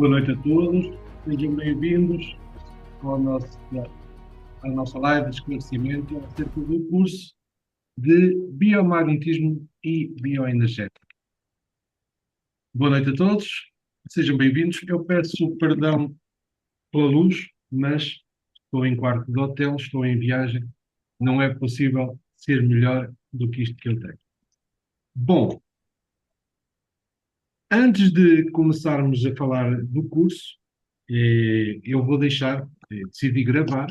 Boa noite a todos, sejam bem-vindos ao nosso, à nossa live de esclarecimento acerca do curso de Biomagnetismo e Bioenergética. Boa noite a todos, sejam bem-vindos. Eu peço perdão pela luz, mas estou em quarto de hotel, estou em viagem, não é possível ser melhor do que isto que eu tenho. Bom, antes de começarmos a falar do curso, eu vou decidi gravar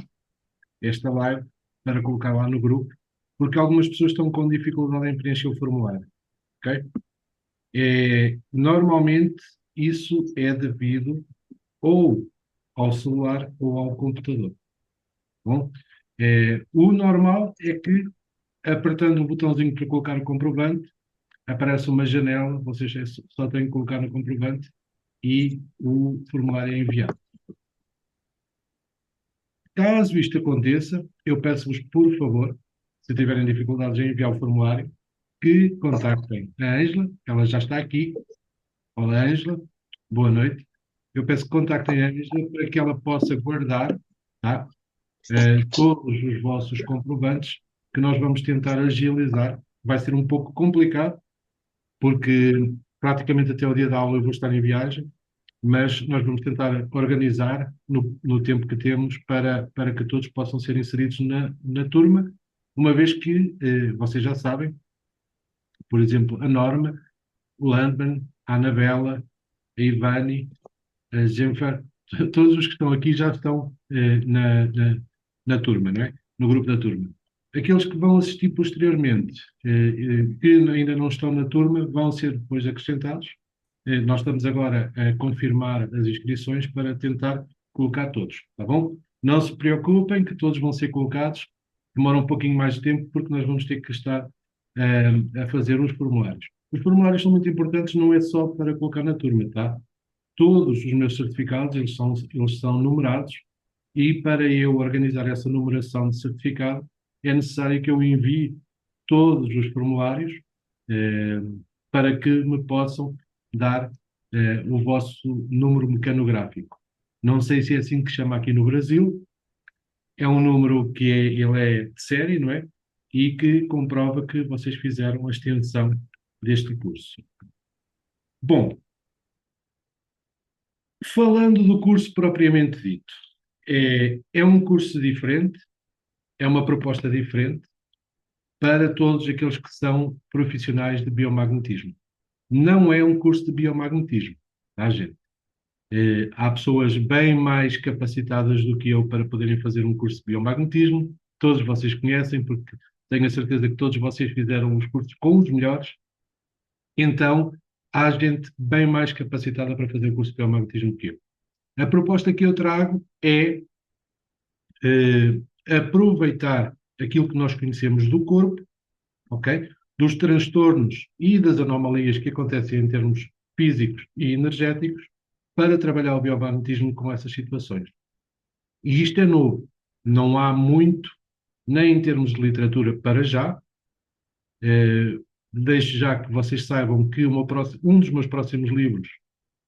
esta live para colocar lá no grupo, porque algumas pessoas estão com dificuldade em preencher o formulário, ok? Normalmente isso é devido ou ao celular ou ao computador. Bom, o normal é que apertando o botãozinho para colocar o comprovante, aparece uma janela, vocês só têm que colocar no comprovante e o formulário é enviado. Caso isto aconteça, eu peço-vos, por favor, se tiverem dificuldades em enviar o formulário, que contactem a Ângela, ela já está aqui. Olá, Ângela, boa noite. Eu peço que contactem a Ângela para que ela possa guardar, tá, todos os vossos comprovantes, que nós vamos tentar agilizar. Vai ser um pouco complicado, porque praticamente até o dia da aula eu vou estar em viagem, mas nós vamos tentar organizar no tempo que temos para que todos possam ser inseridos na turma, uma vez que vocês já sabem, por exemplo, a Norma, o Landman, a Anabela, a Ivani, a Jennifer, todos os que estão aqui já estão na turma, não é? No grupo da turma. Aqueles que vão assistir posteriormente, que ainda não estão na turma, vão ser depois acrescentados. Nós estamos agora a confirmar as inscrições para tentar colocar todos, tá bom? Não se preocupem que todos vão ser colocados. Demora um pouquinho mais de tempo porque nós vamos ter que estar a fazer os formulários. Os formulários são muito importantes, não é só para colocar na turma, tá? Todos os meus certificados, eles são numerados e para eu organizar essa numeração de certificado é necessário que eu envie todos os formulários eh, para que me possam dar o vosso número mecanográfico. Não sei se é assim que chama aqui no Brasil, é um número que ele é de série, não é? E que comprova que vocês fizeram a extensão deste curso. Bom, falando do curso propriamente dito, é um curso diferente, é uma proposta diferente para todos aqueles que são profissionais de biomagnetismo. Não é um curso de biomagnetismo, tá, gente? Há pessoas bem mais capacitadas do que eu para poderem fazer um curso de biomagnetismo. Todos vocês conhecem, porque tenho a certeza que todos vocês fizeram os cursos com os melhores. Então, há gente bem mais capacitada para fazer o curso de biomagnetismo que eu. A proposta que eu trago é aproveitar aquilo que nós conhecemos do corpo, ok? Dos transtornos e das anomalias que acontecem em termos físicos e energéticos, para trabalhar o biomagnetismo com essas situações. E isto é novo, não há muito, nem em termos de literatura para já. Deixo já que vocês saibam que um dos meus próximos livros,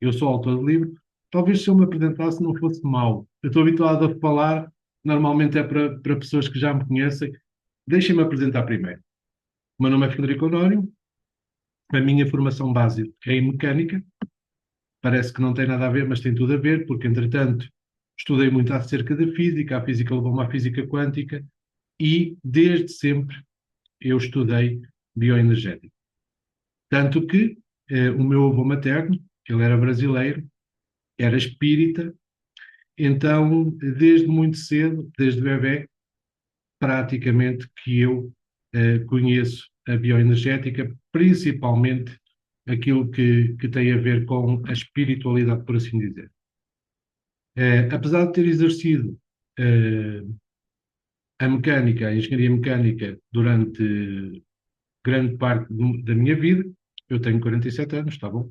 eu sou autor de livro, talvez se eu me apresentasse não fosse mau. Eu estou habituado a falar, normalmente é para pessoas que já me conhecem. Deixem-me apresentar primeiro. O meu nome é Frederico Honório, a minha formação base é em mecânica, parece que não tem nada a ver, mas tem tudo a ver, porque entretanto estudei muito acerca da física, a física levou-me à física quântica e desde sempre eu estudei bioenergética. Tanto que o meu avô materno, ele era brasileiro, era espírita, então desde muito cedo, desde bebê, praticamente que eu conheço a bioenergética, principalmente aquilo que tem a ver com a espiritualidade, por assim dizer. Apesar de ter exercido a mecânica, a engenharia mecânica durante grande parte da minha vida, eu tenho 47 anos, está bom?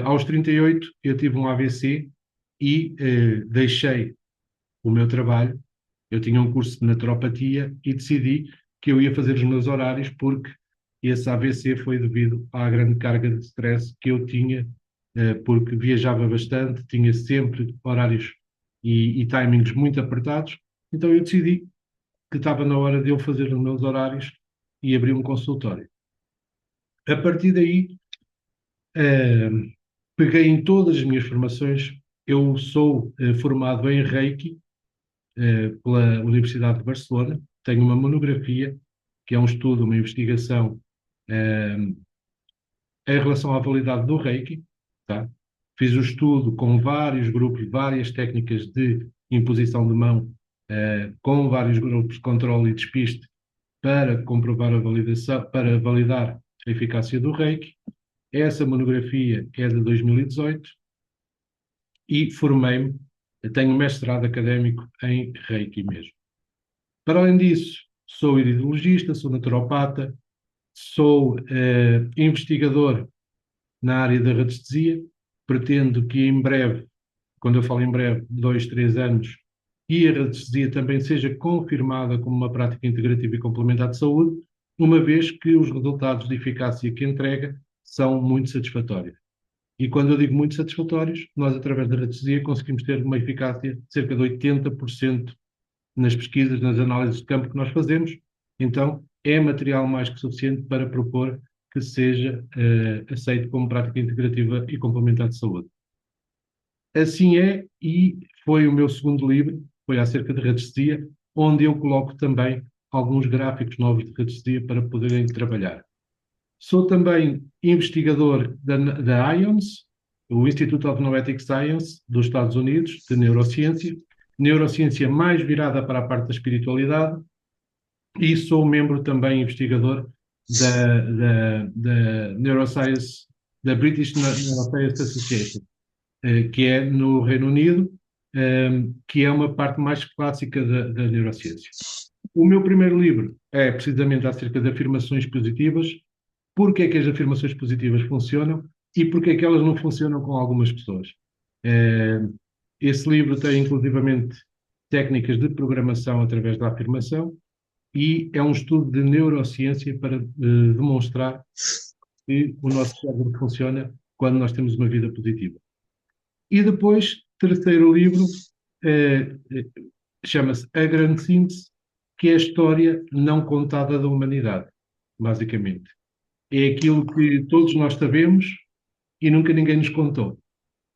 Aos 38 eu tive um AVC e deixei o meu trabalho. Eu tinha um curso de naturopatia e decidi que eu ia fazer os meus horários porque esse AVC foi devido à grande carga de stress que eu tinha porque viajava bastante, tinha sempre horários e timings muito apertados, então eu decidi que estava na hora de eu fazer os meus horários e abrir um consultório. A partir daí, eh, peguei em todas as minhas formações. Eu sou formado em Reiki pela Universidade de Barcelona. Tenho uma monografia, que é um estudo, uma investigação eh, em relação à validade do Reiki. Tá? Fiz o estudo com vários grupos, várias técnicas de imposição de mão, com vários grupos de controle e despiste para comprovar a validação, para validar a eficácia do Reiki. Essa monografia é de 2018 e formei-me, tenho um mestrado académico em Reiki mesmo. Para além disso, sou iridologista, sou naturopata, sou investigador na área da radiestesia. Pretendo que em breve, quando eu falo em breve, 2, 3 anos, e a radiestesia também seja confirmada como uma prática integrativa e complementar de saúde, uma vez que os resultados de eficácia que entrega são muito satisfatórios. E quando eu digo muito satisfatórios, nós, através da radiestesia, conseguimos ter uma eficácia de cerca de 80% nas pesquisas, nas análises de campo que nós fazemos. Então, é material mais que suficiente para propor que seja aceito como prática integrativa e complementar de saúde. Assim é, e foi o meu segundo livro, foi acerca de radiestesia, onde eu coloco também alguns gráficos novos de radiestesia para poderem trabalhar. Sou também investigador da IONS, o Institute of Noetic Science dos Estados Unidos, de neurociência, neurociência mais virada para a parte da espiritualidade, e sou membro também investigador da Neuroscience, da British Neuroscience Association, que é no Reino Unido, que é uma parte mais clássica da neurociência. O meu primeiro livro é precisamente acerca de afirmações positivas, porque é que as afirmações positivas funcionam e porque é que elas não funcionam com algumas pessoas. Eh, Esse livro tem inclusivamente técnicas de programação através da afirmação e é um estudo de neurociência para demonstrar que o nosso cérebro funciona quando nós temos uma vida positiva. E depois, terceiro livro, eh, eh, chama-se A Grande Síntese, que é a história não contada da humanidade, basicamente. É aquilo que todos nós sabemos e nunca ninguém nos contou,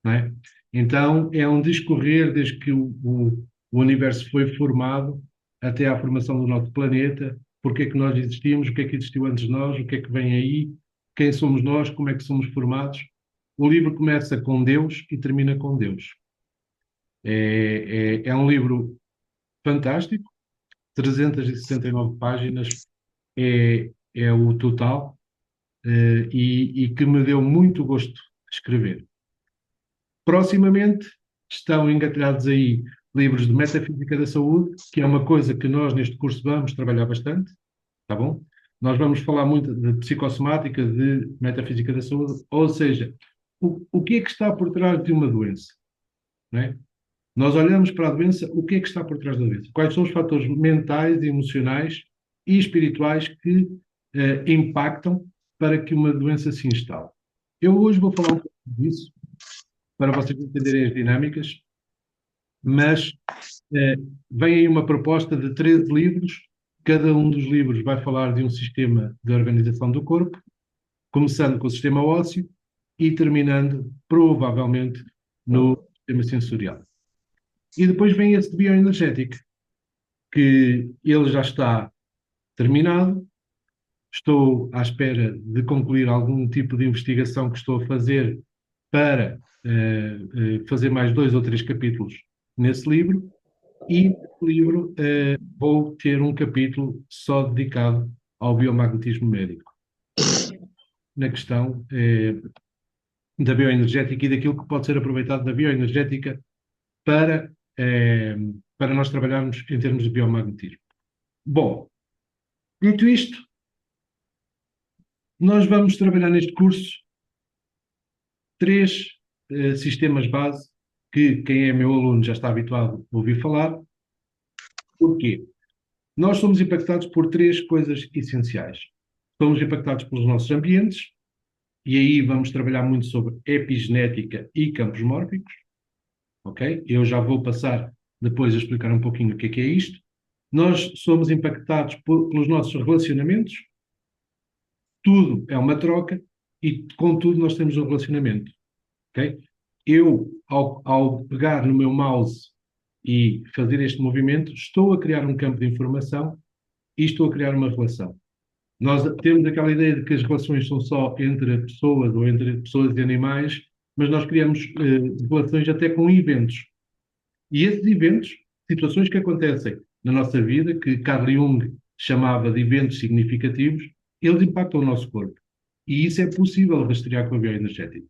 não é? Então, é um discorrer desde que o universo foi formado até à formação do nosso planeta, porque é que nós existimos, o que é que existiu antes de nós, o que é que vem aí, quem somos nós, como é que somos formados. O livro começa com Deus e termina com Deus. É um livro fantástico, 369 páginas é o total, e que me deu muito gosto escrever. Proximamente estão engatilhados aí livros de metafísica da saúde, que é uma coisa que nós neste curso vamos trabalhar bastante, tá bom? Nós vamos falar muito de psicossomática, de metafísica da saúde, ou seja, o que é que está por trás de uma doença, não é? Nós olhamos para a doença, o que é que está por trás da doença? Quais são os fatores mentais, emocionais e espirituais que impactam para que uma doença se instale? Eu hoje vou falar um pouco disso, para vocês entenderem as dinâmicas, mas eh, vem aí uma proposta de 13 livros. Cada um dos livros vai falar de um sistema de organização do corpo, começando com o sistema ósseo e terminando, provavelmente, no sistema sensorial. E depois vem esse de bioenergética, que ele já está terminado. Estou à espera de concluir algum tipo de investigação que estou a fazer para fazer mais 2 ou 3 capítulos nesse livro. E nesse livro vou ter um capítulo só dedicado ao biomagnetismo médico, na questão da bioenergética e daquilo que pode ser aproveitado da bioenergética para, eh, para nós trabalharmos em termos de biomagnetismo. Bom, dito isto, nós vamos trabalhar neste curso 3 sistemas base que quem é meu aluno já está habituado a ouvir falar. Porquê? Nós somos impactados por 3 coisas essenciais. Somos impactados pelos nossos ambientes, e aí vamos trabalhar muito sobre epigenética e campos mórficos, ok? Eu já vou passar depois a explicar um pouquinho o que é isto. Nós somos impactados pelos nossos relacionamentos, tudo é uma troca e com tudo nós temos um relacionamento, ok? Eu, ao pegar no meu mouse e fazer este movimento, estou a criar um campo de informação e estou a criar uma relação. Nós temos aquela ideia de que as relações são só entre pessoas ou entre pessoas e animais, mas nós criamos relações até com eventos. E esses eventos, situações que acontecem na nossa vida, que Carl Jung chamava de eventos significativos, eles impactam o nosso corpo. E isso é possível rastrear com a bioenergética.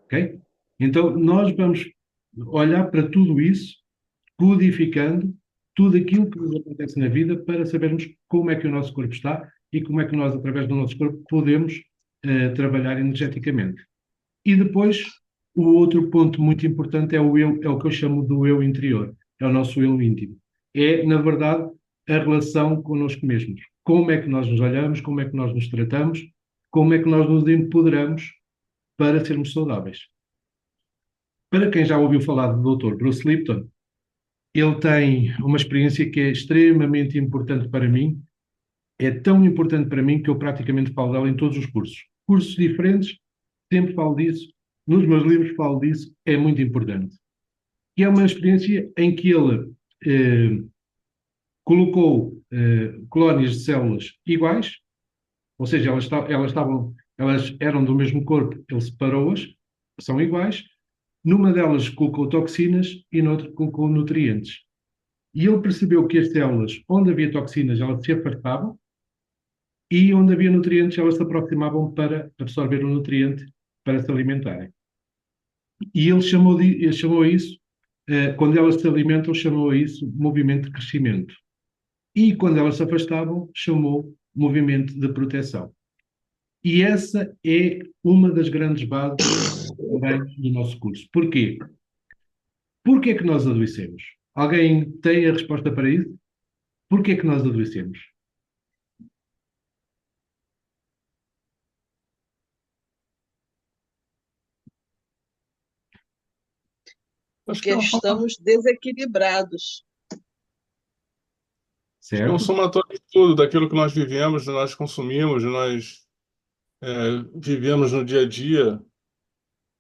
Ok? Então, nós vamos olhar para tudo isso, codificando tudo aquilo que nos acontece na vida para sabermos como é que o nosso corpo está e como é que nós, através do nosso corpo, podemos trabalhar energeticamente. E depois, o outro ponto muito importante é o eu, é o que eu chamo do eu interior, é o nosso eu íntimo. É, na verdade, a relação connosco mesmos. Como é que nós nos olhamos, como é que nós nos tratamos, como é que nós nos empoderamos para sermos saudáveis. Para quem já ouviu falar do Dr. Bruce Lipton, ele tem uma experiência que é extremamente importante para mim, é tão importante para mim que eu praticamente falo dela em todos os cursos. Cursos diferentes, sempre falo disso, nos meus livros falo disso, é muito importante. E é uma experiência em que ele colocou colónias de células iguais, ou seja, elas eram do mesmo corpo, ele separou-as, são iguais. Numa delas colocou toxinas e noutra colocou nutrientes. E ele percebeu que as células, onde havia toxinas, elas se afastavam e onde havia nutrientes, elas se aproximavam para absorver o nutriente para se alimentarem. E ele chamou a isso, quando elas se alimentam, chamou a isso movimento de crescimento. E quando elas se afastavam, chamou movimento de proteção. E essa é uma das grandes bases também do nosso curso. Porquê? Porquê é que nós adoecemos? Alguém tem a resposta para isso? Porquê é que nós adoecemos? Acho que Porque é uma soma, estamos desequilibrados. acho que é um Certo? somatório de tudo, daquilo que nós vivemos, nós consumimos, nós vivemos no dia a dia,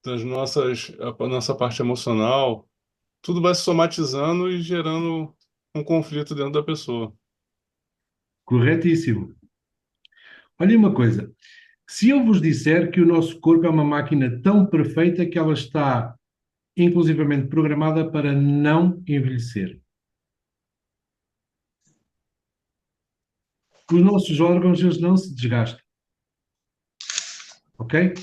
a nossa parte emocional, tudo vai se somatizando e gerando um conflito dentro da pessoa. Corretíssimo. Olha uma coisa. Se eu vos disser que o nosso corpo é uma máquina tão perfeita que ela está inclusivamente programada para não envelhecer. Os nossos órgãos, eles não se desgastam, ok?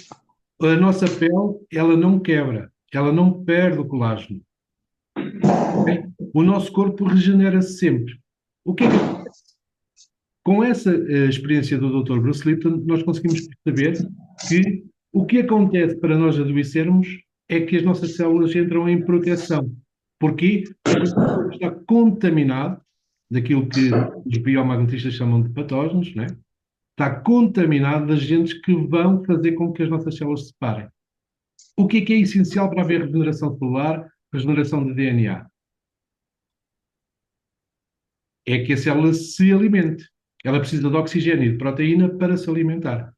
A nossa pele, ela não quebra, ela não perde o colágeno, ok? O nosso corpo regenera-se sempre. O que é que acontece? Com essa experiência do Dr. Bruce Lipton, nós conseguimos perceber que o que acontece para nós adoecermos é que as nossas células entram em proteção. Porquê? Porque o nosso corpo está contaminado daquilo que os biomagnetistas chamam de patógenos, né? Está contaminado de agentes que vão fazer com que as nossas células se separem. O que é essencial para haver regeneração celular, regeneração de DNA? É que a célula se alimente. Ela precisa de oxigênio e de proteína para se alimentar.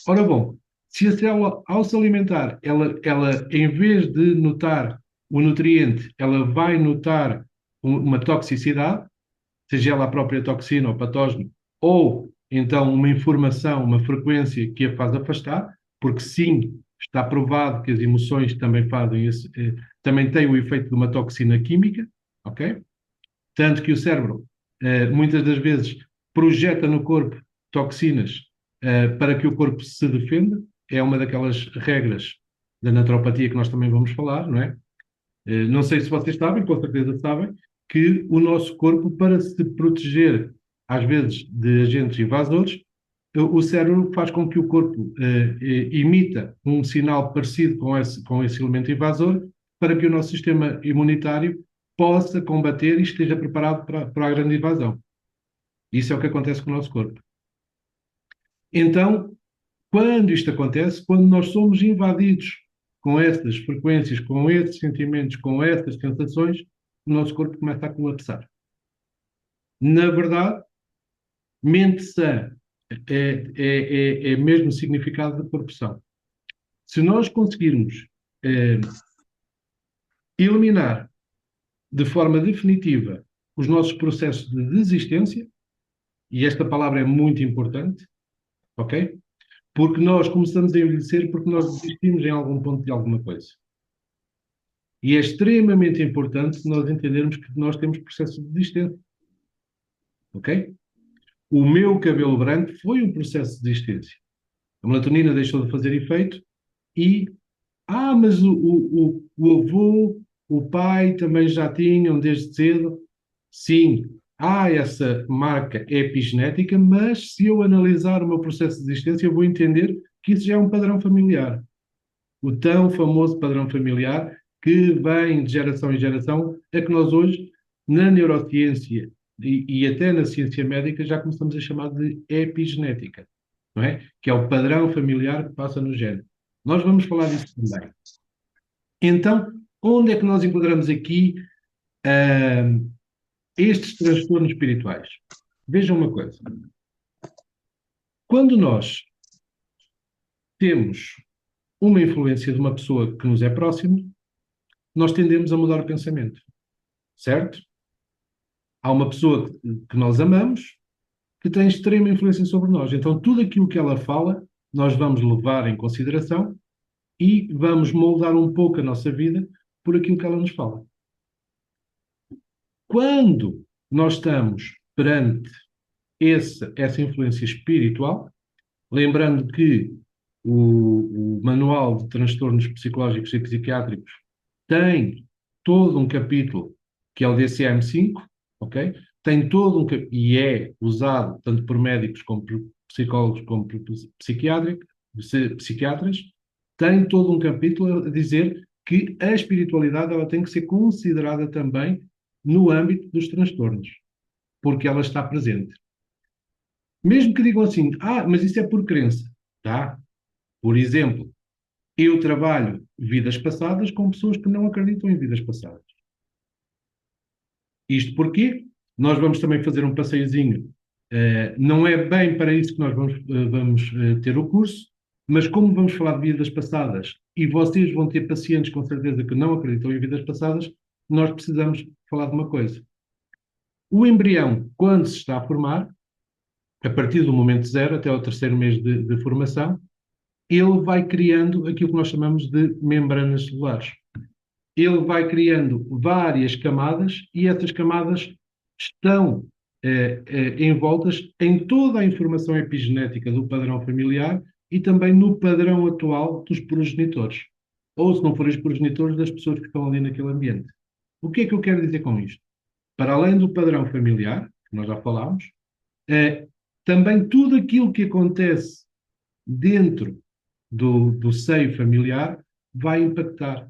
Ora bom, se a célula, ao se alimentar, ela em vez de notar o nutriente, ela vai notar uma toxicidade, seja ela a própria toxina ou patógeno, ou então uma informação, uma frequência que a faz afastar, porque sim, está provado que as emoções também fazem também têm o efeito de uma toxina química, ok? Tanto que o cérebro, muitas das vezes, projeta no corpo toxinas, para que o corpo se defenda. É uma daquelas regras da naturopatia que nós também vamos falar, não é? Não sei se vocês sabem, com certeza sabem, que o nosso corpo, para se proteger, às vezes, de agentes invasores, o cérebro faz com que o corpo imita um sinal parecido com esse elemento invasor, para que o nosso sistema imunitário possa combater e esteja preparado para a grande invasão. Isso é o que acontece com o nosso corpo. Então, Quando isto acontece, quando nós somos invadidos com essas frequências, com esses sentimentos, com essas sensações, o nosso corpo começa a colapsar. Na verdade, mente sã é mesmo o significado de corpo são. Se nós conseguirmos eh, eliminar de forma definitiva os nossos processos de desistência, e esta palavra é muito importante, ok? Porque nós começamos a envelhecer porque nós desistimos em algum ponto de alguma coisa. E é extremamente importante nós entendermos que nós temos processo de desistência, ok? O meu cabelo branco foi um processo de desistência. A melatonina deixou de fazer efeito e, mas o avô, o pai também já tinham desde cedo. Sim, há essa marca epigenética, mas se eu analisar o meu processo de existência, eu vou entender que isso já é um padrão familiar. O tão famoso padrão familiar que vem de geração em geração, é que nós hoje, na neurociência e até na ciência médica, já começamos a chamar de epigenética, não é? Que é o padrão familiar que passa no gene. Nós vamos falar disso também. Então, onde é que nós encontramos aqui ah, estes transtornos espirituais? Vejam uma coisa. Quando nós temos uma influência de uma pessoa que nos é próxima, nós tendemos a mudar o pensamento, certo? Há uma pessoa que nós amamos que tem extrema influência sobre nós. Então, tudo aquilo que ela fala, nós vamos levar em consideração e vamos moldar um pouco a nossa vida por aquilo que ela nos fala. Quando nós estamos perante essa influência espiritual, lembrando que o Manual de Transtornos Psicológicos e Psiquiátricos tem todo um capítulo que é o DCM-5, ok? Tem todo e é usado tanto por médicos como por psicólogos como por psiquiatras, tem todo um capítulo a dizer que a espiritualidade ela tem que ser considerada também no âmbito dos transtornos, porque ela está presente. Mesmo que digam assim, mas isso é por crença, tá? Por exemplo, eu trabalho vidas passadas com pessoas que não acreditam em vidas passadas. Isto porque nós vamos também fazer um passeiozinho. Não é bem para isso que nós vamos ter o curso, mas como vamos falar de vidas passadas e vocês vão ter pacientes com certeza que não acreditam em vidas passadas, nós precisamos falar de uma coisa. O embrião, quando se está a formar, a partir do momento zero até o terceiro mês de formação, ele vai criando aquilo que nós chamamos de membranas celulares. Ele vai criando várias camadas e essas camadas estão envoltas em toda a informação epigenética do padrão familiar e também no padrão atual dos progenitores. Ou, se não forem os progenitores, das pessoas que estão ali naquele ambiente. O que é que eu quero dizer com isto? Para além do padrão familiar, que nós já falámos, também tudo aquilo que acontece dentro do seio familiar vai impactar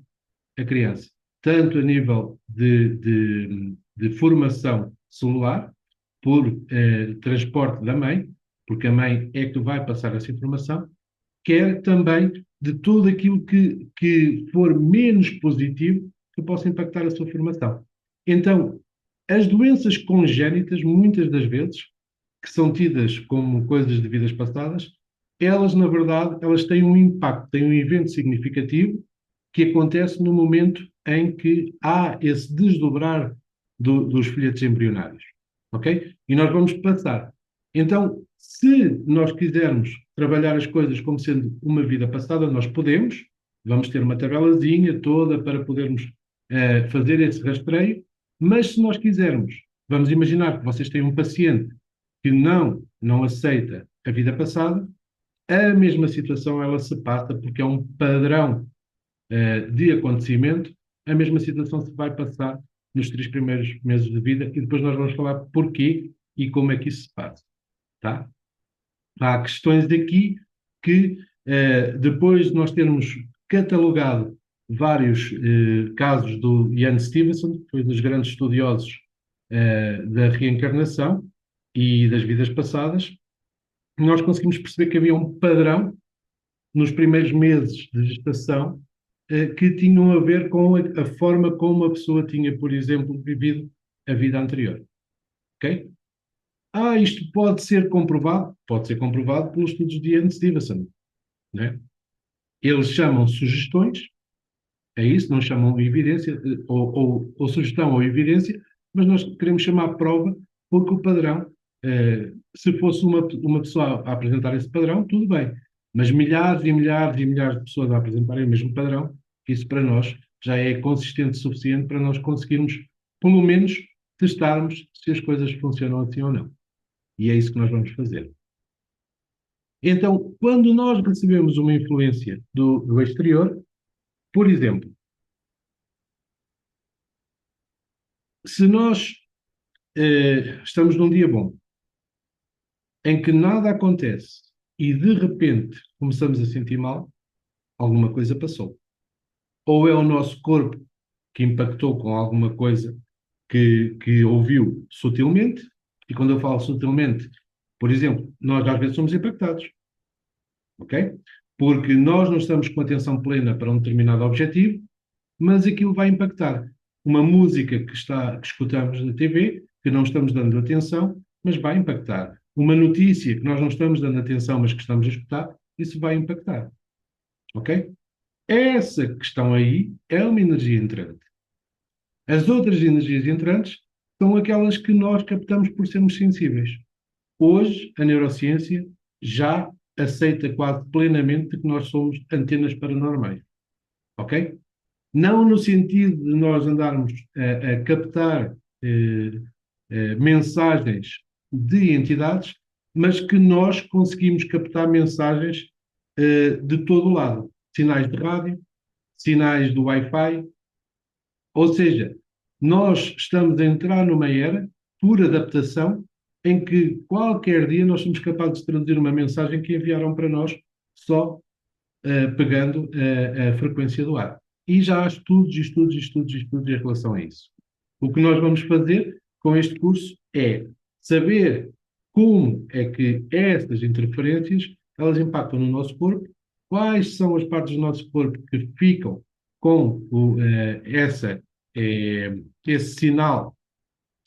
a criança, tanto a nível de formação celular, por transporte da mãe, porque a mãe é que vai passar essa informação, quer também de tudo aquilo que for menos positivo que possa impactar a sua formação. Então, as doenças congénitas, muitas das vezes, que são tidas como coisas de vidas passadas, elas, na verdade, elas têm um impacto, têm um evento significativo que acontece no momento em que há esse desdobrar dos folhetos embrionários, ok? E nós vamos passar. Então, se nós quisermos trabalhar as coisas como sendo uma vida passada, nós podemos, vamos ter uma tabelazinha toda para podermos fazer esse rastreio, mas se nós quisermos, vamos imaginar que vocês têm um paciente que não aceita a vida passada, a mesma situação ela se passa porque é um padrão de acontecimento, a mesma situação se vai passar nos 3 primeiros meses de vida e depois nós vamos falar porquê e como é que isso se passa, tá? Há questões aqui que depois de nós termos catalogado vários casos do Ian Stevenson, que foi um dos grandes estudiosos da reencarnação e das vidas passadas, nós conseguimos perceber que havia um padrão nos primeiros meses de gestação, que tinham a ver com a forma como a pessoa tinha, por exemplo, vivido a vida anterior. Ok? Isto pode ser comprovado? Pode ser comprovado pelos estudos de Ian Stevenson, né? Eles chamam sugestões, é isso, não chamam evidência, ou sugestão ou evidência, mas nós queremos chamar prova porque o padrão, se fosse uma pessoa a apresentar esse padrão, tudo bem. Mas milhares e milhares e milhares de pessoas a apresentarem o mesmo padrão, isso para nós já é consistente o suficiente para nós conseguirmos, pelo menos, testarmos se as coisas funcionam assim ou não. E é isso que nós vamos fazer. Então, quando nós recebemos uma influência do exterior, por exemplo, se nós estamos num dia bom, em que nada acontece e de repente começamos a sentir mal, alguma coisa passou. Ou é o nosso corpo que impactou com alguma coisa que ouviu sutilmente, e quando eu falo sutilmente, por exemplo, nós às vezes somos impactados, ok? Porque nós não estamos com atenção plena para um determinado objetivo, mas aquilo vai impactar. Uma música que escutamos na TV, que não estamos dando atenção, mas vai impactar. Uma notícia que nós não estamos dando atenção, mas que estamos a escutar, isso vai impactar. Ok? Essa questão aí é uma energia entrante. As outras energias entrantes são aquelas que nós captamos por sermos sensíveis. Hoje, a neurociência já aceita quase plenamente que nós somos antenas paranormais. Ok? Não no sentido de nós andarmos a captar mensagens de entidades, mas que nós conseguimos captar mensagens de todo o lado. Sinais de rádio, sinais do Wi-Fi, ou seja, nós estamos a entrar numa era, por adaptação, em que qualquer dia nós somos capazes de traduzir uma mensagem que enviaram para nós só pegando a frequência do ar. E já há estudos, estudos, estudos, estudos em relação a isso. O que nós vamos fazer com este curso é saber como é que estas interferências elas impactam no nosso corpo, quais são as partes do nosso corpo que ficam com esse sinal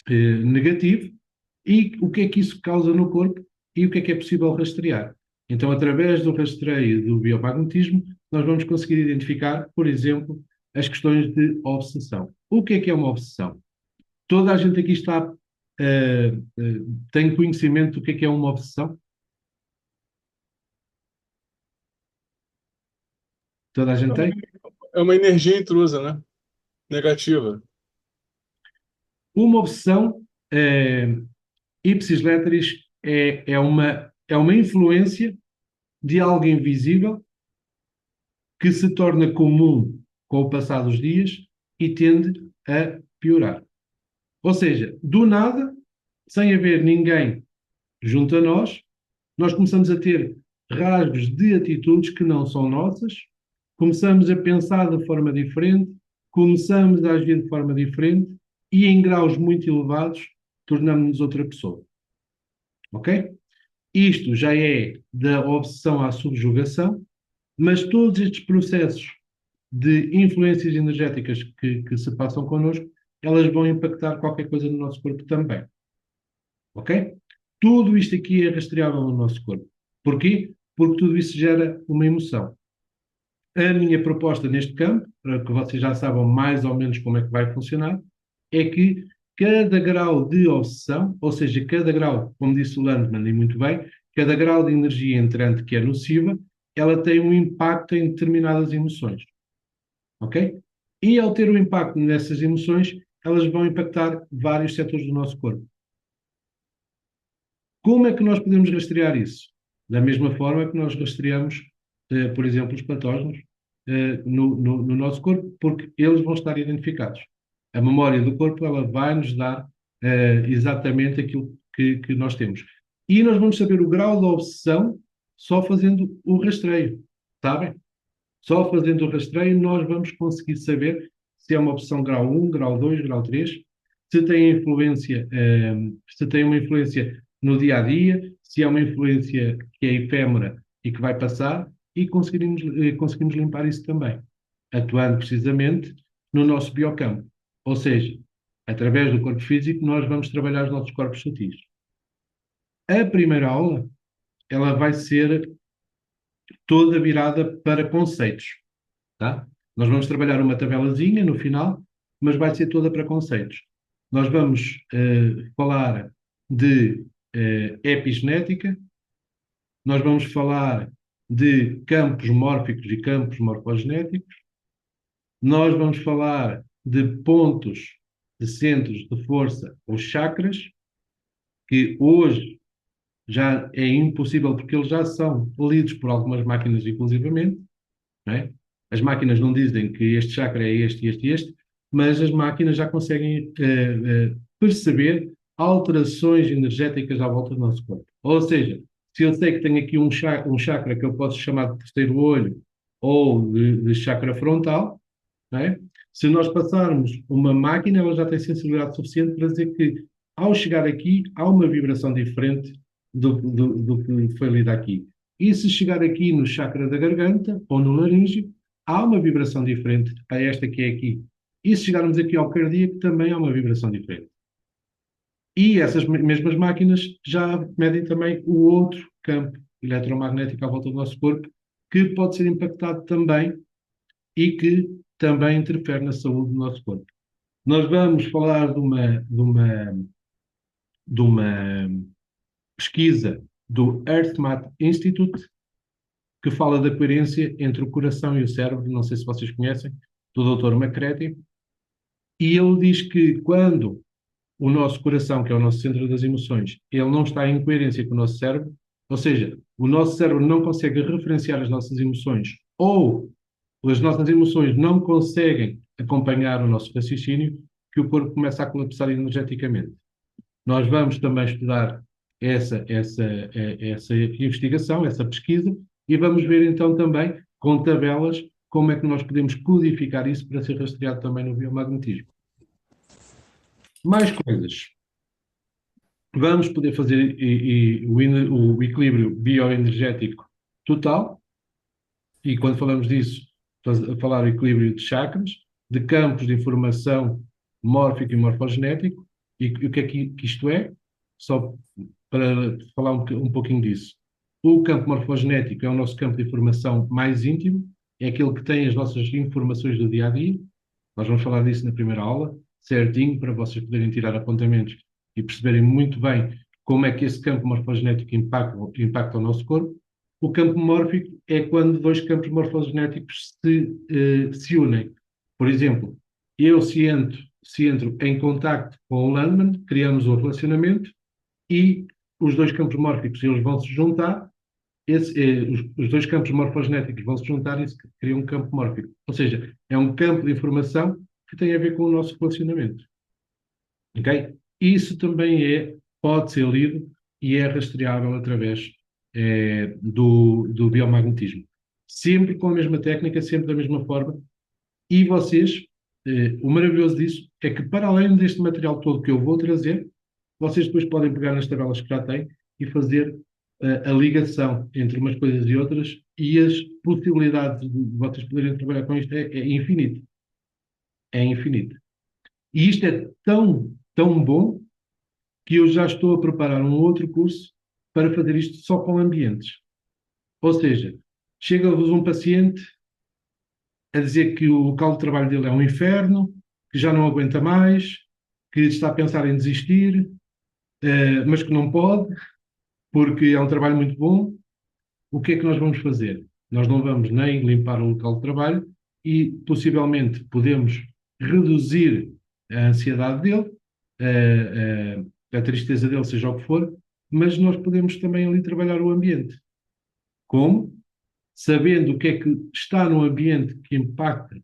negativo e o que é que isso causa no corpo e o que é possível rastrear. Então, através do rastreio do biomagnetismo, nós vamos conseguir identificar, por exemplo, as questões de obsessão. O que é uma obsessão? Toda a gente aqui tem conhecimento do que é uma obsessão? Toda a gente tem? É uma energia intrusa, né? Negativa. Uma obsessão, ipsis letteris, é uma influência de algo invisível que se torna comum com o passar dos dias e tende a piorar. Ou seja, do nada, sem haver ninguém junto a nós começamos a ter rasgos de atitudes que não são nossas, começamos a pensar de forma diferente, começamos a agir de forma diferente e em graus muito elevados tornamos-nos outra pessoa. Ok? Isto já é da obsessão à subjugação, mas todos estes processos de influências energéticas que se passam connosco, elas vão impactar qualquer coisa no nosso corpo também. Ok? Tudo isto aqui é rastreável no nosso corpo. Porquê? Porque tudo isso gera uma emoção. A minha proposta neste campo, para que vocês já saibam mais ou menos como é que vai funcionar, é que cada grau de obsessão, ou seja, cada grau, como disse o Landman, e muito bem, cada grau de energia entrante que é nociva, ela tem um impacto em determinadas emoções. Ok? E ao ter um impacto nessas emoções, elas vão impactar vários setores do nosso corpo. Como é que nós podemos rastrear isso? Da mesma forma que nós rastreamos, por exemplo, os patógenos no nosso corpo, porque eles vão estar identificados. A memória do corpo ela vai nos dar exatamente aquilo que nós temos. E nós vamos saber o grau da obsessão só fazendo o rastreio, sabem? Só fazendo o rastreio nós vamos conseguir saber se é uma obsessão grau 1, grau 2, grau 3, se tem influência, se tem uma influência no dia a dia, se é uma influência que é efêmera e que vai passar, e conseguimos limpar isso também, atuando precisamente no nosso biocampo. Ou seja, através do corpo físico, nós vamos trabalhar os nossos corpos sutis. A primeira aula, ela vai ser toda virada para conceitos, tá? Nós vamos trabalhar uma tabelazinha no final, mas vai ser toda para conceitos. Nós vamos falar de epigenética, nós vamos falar de campos mórficos e campos morfogenéticos, nós vamos falar de pontos de centros de força ou chakras, que hoje já é impossível porque eles já são lidos por algumas máquinas inclusivamente, não é? As máquinas não dizem que este chakra é este, este e este, mas as máquinas já conseguem perceber alterações energéticas à volta do nosso corpo. Ou seja, se eu sei que tenho aqui um chakra que eu posso chamar de terceiro olho ou de chakra frontal, não é? Se nós passarmos uma máquina, ela já tem sensibilidade suficiente para dizer que, ao chegar aqui, há uma vibração diferente do que foi lido aqui. E se chegar aqui no chakra da garganta ou no laríngeo, há uma vibração diferente a esta que é aqui. E se chegarmos aqui ao cardíaco, também há uma vibração diferente. E essas mesmas máquinas já medem também o outro campo eletromagnético à volta do nosso corpo, que pode ser impactado também e que também interfere na saúde do nosso corpo. Nós vamos falar de uma pesquisa do HearthMath Institute, que fala da coerência entre o coração e o cérebro, não sei se vocês conhecem, do Dr. McCready, e ele diz que quando o nosso coração, que é o nosso centro das emoções, ele não está em coerência com o nosso cérebro, ou seja, o nosso cérebro não consegue referenciar as nossas emoções, ou as nossas emoções não conseguem acompanhar o nosso raciocínio, que o corpo começa a colapsar energeticamente. Nós vamos também estudar essa investigação, essa pesquisa, e vamos ver então também, com tabelas, como é que nós podemos codificar isso para ser rastreado também no biomagnetismo. Mais coisas. Vamos poder fazer o equilíbrio bioenergético total, e quando falamos disso, estamos a falar do equilíbrio de chakras, de campos de informação mórfico e morfogenético, e o que é que isto é? Só para falar um pouquinho disso. O campo morfogenético é o nosso campo de informação mais íntimo, é aquele que tem as nossas informações do dia a dia. Nós vamos falar disso na primeira aula, certinho, para vocês poderem tirar apontamentos e perceberem muito bem como é que esse campo morfogenético impacta o nosso corpo. O campo mórfico é quando dois campos morfogenéticos se unem. Por exemplo, se entro em contacto com o Landman, criamos um relacionamento e os dois campos mórficos eles vão se juntar, os dois campos morfogenéticos vão se juntar e criam um campo mórfico. Ou seja, é um campo de informação que tem a ver com o nosso relacionamento. Ok? Isso também pode ser lido e é rastreável através do biomagnetismo. Sempre com a mesma técnica, sempre da mesma forma. E vocês, o maravilhoso disso é que, para além deste material todo que eu vou trazer, vocês depois podem pegar nas tabelas que já têm e fazer a ligação entre umas coisas e outras, e as possibilidades de vocês poderem trabalhar com isto é infinito. É infinito. E isto é tão, tão bom que eu já estou a preparar um outro curso para fazer isto só com ambientes. Ou seja, chega-vos um paciente a dizer que o local de trabalho dele é um inferno, que já não aguenta mais, que está a pensar em desistir, mas que não pode, porque é um trabalho muito bom. O que é que nós vamos fazer? Nós não vamos nem limpar o local de trabalho e, possivelmente, podemos reduzir a ansiedade dele, a tristeza dele, seja o que for, mas nós podemos também ali trabalhar o ambiente. Como? Sabendo o que é que está no ambiente que impacta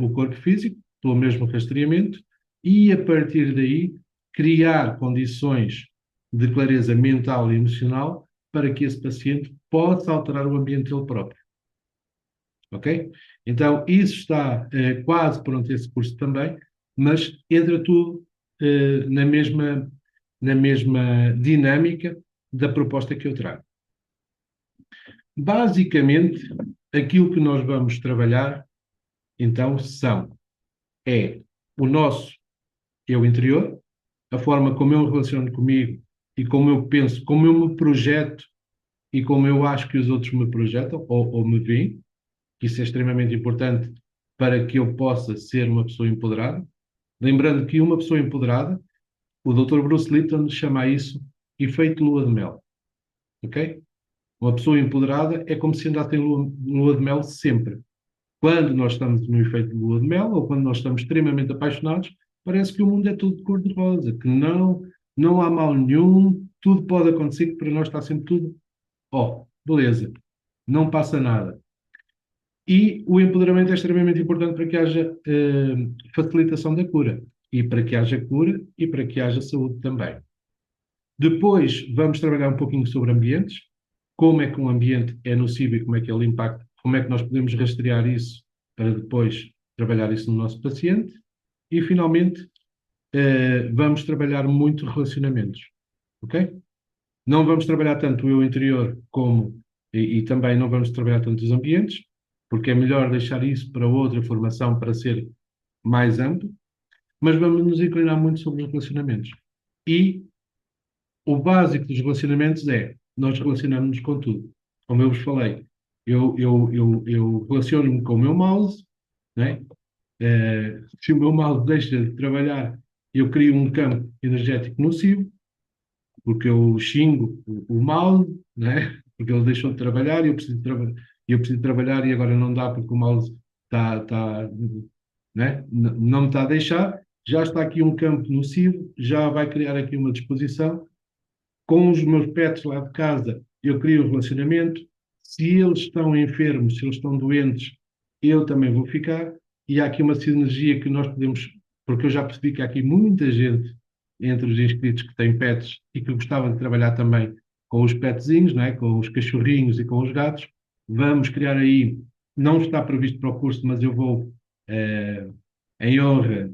o corpo físico, pelo mesmo rastreamento, e a partir daí criar condições de clareza mental e emocional para que esse paciente possa alterar o ambiente dele próprio. Ok? Então, isso está quase pronto, esse curso também, mas entra tudo na mesma dinâmica da proposta que eu trago. Basicamente, aquilo que nós vamos trabalhar, então, é o nosso eu interior, a forma como eu me relaciono comigo e como eu penso, como eu me projeto e como eu acho que os outros me projetam ou me veem, que isso é extremamente importante para que eu possa ser uma pessoa empoderada. Lembrando que uma pessoa empoderada, o Dr. Bruce Lipton chama a isso efeito lua de mel, ok? Uma pessoa empoderada é como se andasse em lua de mel sempre. Quando nós estamos no efeito de lua de mel ou quando nós estamos extremamente apaixonados, parece que o mundo é tudo de cor-de-rosa, que não há mal nenhum, tudo pode acontecer, que para nós está sempre tudo, beleza, não passa nada. E o empoderamento é extremamente importante para que haja facilitação da cura, e para que haja cura e para que haja saúde também. Depois vamos trabalhar um pouquinho sobre ambientes, como é que um ambiente é nocivo e como é que ele impacta, como é que nós podemos rastrear isso para depois trabalhar isso no nosso paciente. E finalmente vamos trabalhar muito relacionamentos, ok? Não vamos trabalhar tanto o eu interior e também não vamos trabalhar tanto os ambientes, porque é melhor deixar isso para outra formação para ser mais amplo, mas vamos nos inclinar muito sobre os relacionamentos. E o básico dos relacionamentos é nós relacionamos-nos com tudo. Como eu vos falei, eu relaciono-me com o meu mouse, né? Se o meu mouse deixa de trabalhar, eu crio um campo energético nocivo, porque eu xingo o mouse, né? Porque ele deixou de trabalhar e eu preciso trabalhar e agora não dá porque o mouse né? Não me está a deixar. Já está aqui um campo nocivo, já vai criar aqui uma disposição com os meus pets lá de casa, eu crio um relacionamento. Se eles estão enfermos, se eles estão doentes, eu também vou ficar. E há aqui uma sinergia que nós podemos, porque eu já percebi que há aqui muita gente entre os inscritos que têm pets e que gostava de trabalhar também com os petzinhos, não é? Com os cachorrinhos e com os gatos. Vamos criar aí, não está previsto para o curso, mas eu vou, em honra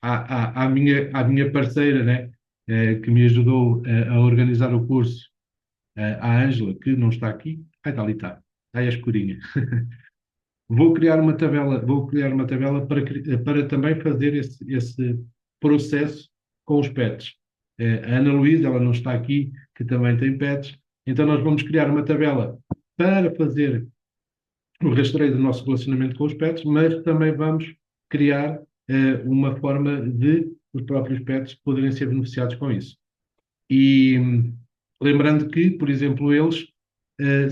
à minha parceira, né? Que me ajudou a organizar o curso, a Ângela, que não está aqui. Está ali, está. Está aí a escurinha. Vou criar uma tabela para também fazer esse processo com os pets. A Ana Luísa, ela não está aqui, que também tem pets. Então nós vamos criar uma tabela para fazer o rastreio do nosso relacionamento com os pets, mas também vamos criar uma forma de os próprios pets poderem ser beneficiados com isso. E lembrando que, por exemplo, eles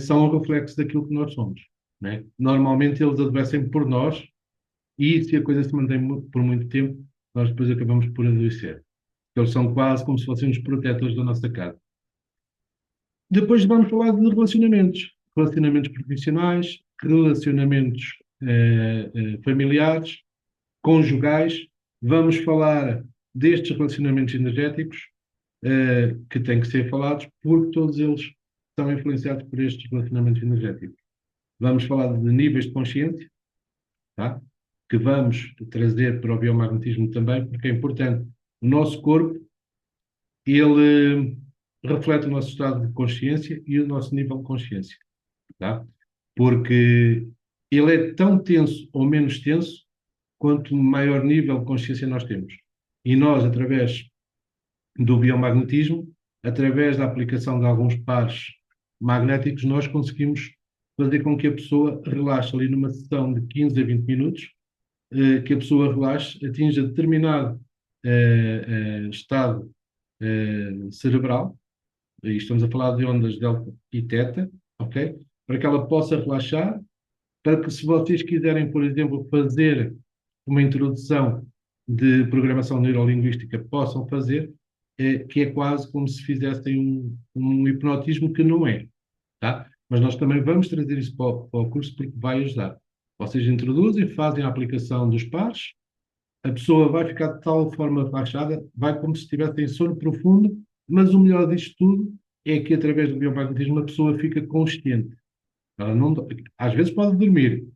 são o reflexo daquilo que nós somos, né? Normalmente eles adoecem por nós e se a coisa se mantém por muito tempo, nós depois acabamos por adoecer. Eles são quase como se fossem os protetores da nossa casa. Depois vamos falar de relacionamentos. Relacionamentos profissionais, relacionamentos familiares, conjugais. Vamos falar destes relacionamentos energéticos que têm que ser falados porque todos eles são influenciados por estes relacionamentos energéticos. Vamos falar de níveis de consciência, tá? Que vamos trazer para o biomagnetismo também, porque é importante. O nosso corpo, ele reflete o nosso estado de consciência e o nosso nível de consciência, tá? Porque ele é tão tenso ou menos tenso quanto maior nível de consciência nós temos. E nós, através do biomagnetismo, através da aplicação de alguns pares magnéticos, nós conseguimos fazer com que a pessoa relaxe ali numa sessão de 15 a 20 minutos, que a pessoa relaxe, atinja determinado estado cerebral, e estamos a falar de ondas delta e teta, ok? Para que ela possa relaxar, para que se vocês quiserem, por exemplo, fazer uma introdução de programação neurolinguística, possam fazer, que é quase como se fizessem um hipnotismo que não é, tá? Mas nós também vamos trazer isso para o curso porque vai ajudar. Vocês introduzem, fazem a aplicação dos pares, a pessoa vai ficar de tal forma relaxada, vai como se estivesse em sono profundo, mas o melhor disto tudo é que através do biomagnetismo a pessoa fica consciente. Ela não, às vezes pode dormir,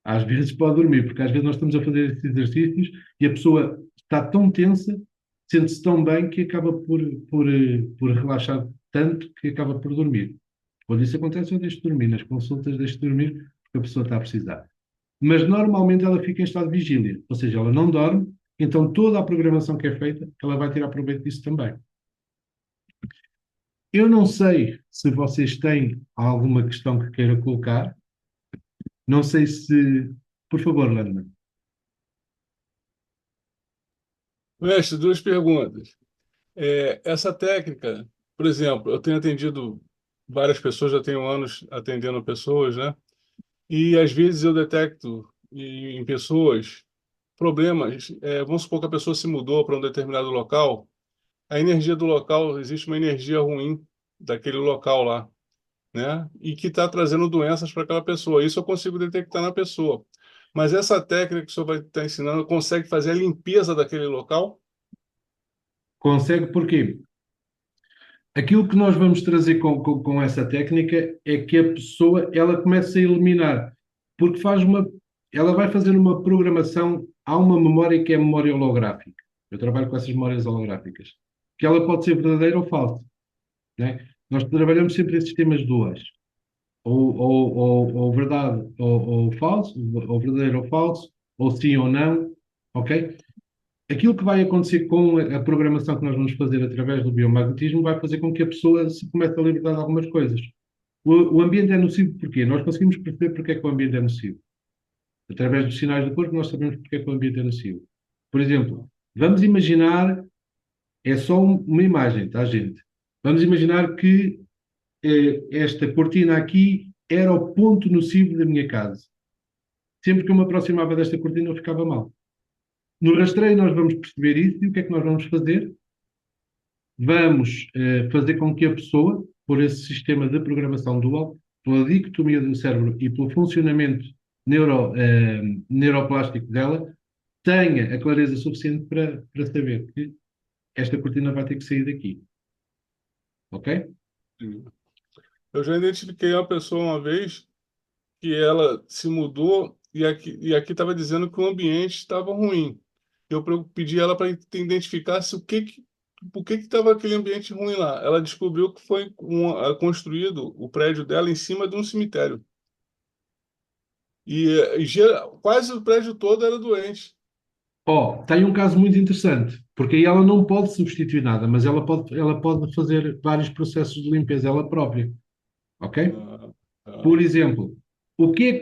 porque às vezes nós estamos a fazer esses exercícios e a pessoa está tão tensa, sente-se tão bem que acaba por relaxar tanto que acaba por dormir. Quando isso acontece, eu deixo de dormir. Nas consultas, deixo de dormir porque a pessoa está a precisar. Mas normalmente ela fica em estado de vigília, ou seja, ela não dorme, então toda a programação que é feita, ela vai tirar proveito disso também. Eu não sei se vocês têm alguma questão que queira colocar. Não sei se. Por favor, Lana. Mestre, duas perguntas. Essa técnica, por exemplo, eu tenho atendido várias pessoas, já tenho anos atendendo pessoas, né? E às vezes eu detecto em pessoas problemas. Vamos supor que a pessoa se mudou para um determinado local, a energia do local, existe uma energia ruim daquele local lá, né? E que está trazendo doenças para aquela pessoa. Isso eu consigo detectar na pessoa. Mas essa técnica que o senhor vai estar ensinando consegue fazer a limpeza daquele local? Consegue porquê? Aquilo que nós vamos trazer com essa técnica é que a pessoa ela começa a eliminar, porque ela vai fazer uma programação, há uma memória que é a memória holográfica. Eu trabalho com essas memórias holográficas, que ela pode ser verdadeira ou falsa, né? Nós trabalhamos sempre em sistemas duais, ou verdade ou falso, ou verdadeiro ou falso, ou sim ou não, ok? Aquilo que vai acontecer com a programação que nós vamos fazer através do biomagnetismo vai fazer com que a pessoa se comece a libertar de algumas coisas. O ambiente é nocivo porquê? Nós conseguimos perceber porque é que o ambiente é nocivo. Através dos sinais do corpo, nós sabemos porque é que o ambiente é nocivo. Por exemplo, vamos imaginar, é só uma imagem, tá, gente? Vamos imaginar que esta cortina aqui era o ponto nocivo da minha casa. Sempre que eu me aproximava desta cortina, eu ficava mal. No rastreio, nós vamos perceber isso e o que é que nós vamos fazer? Vamos fazer com que a pessoa, por esse sistema de programação dual, pela dicotomia do cérebro e pelo funcionamento neuroplástico dela, tenha a clareza suficiente para saber que esta cortina vai ter que sair daqui. Ok? Sim. Eu já identifiquei uma pessoa uma vez que ela se mudou e aqui estava dizendo que o ambiente estava ruim. Pedi ela para identificar se por que estava aquele ambiente ruim lá. Ela descobriu que foi construído o prédio dela em cima de um cemitério. Quase o prédio todo era doente. Ó, tem um caso muito interessante, porque aí ela não pode substituir nada, mas ela pode fazer vários processos de limpeza ela própria. Ok? Ah, ah, Por exemplo, o que é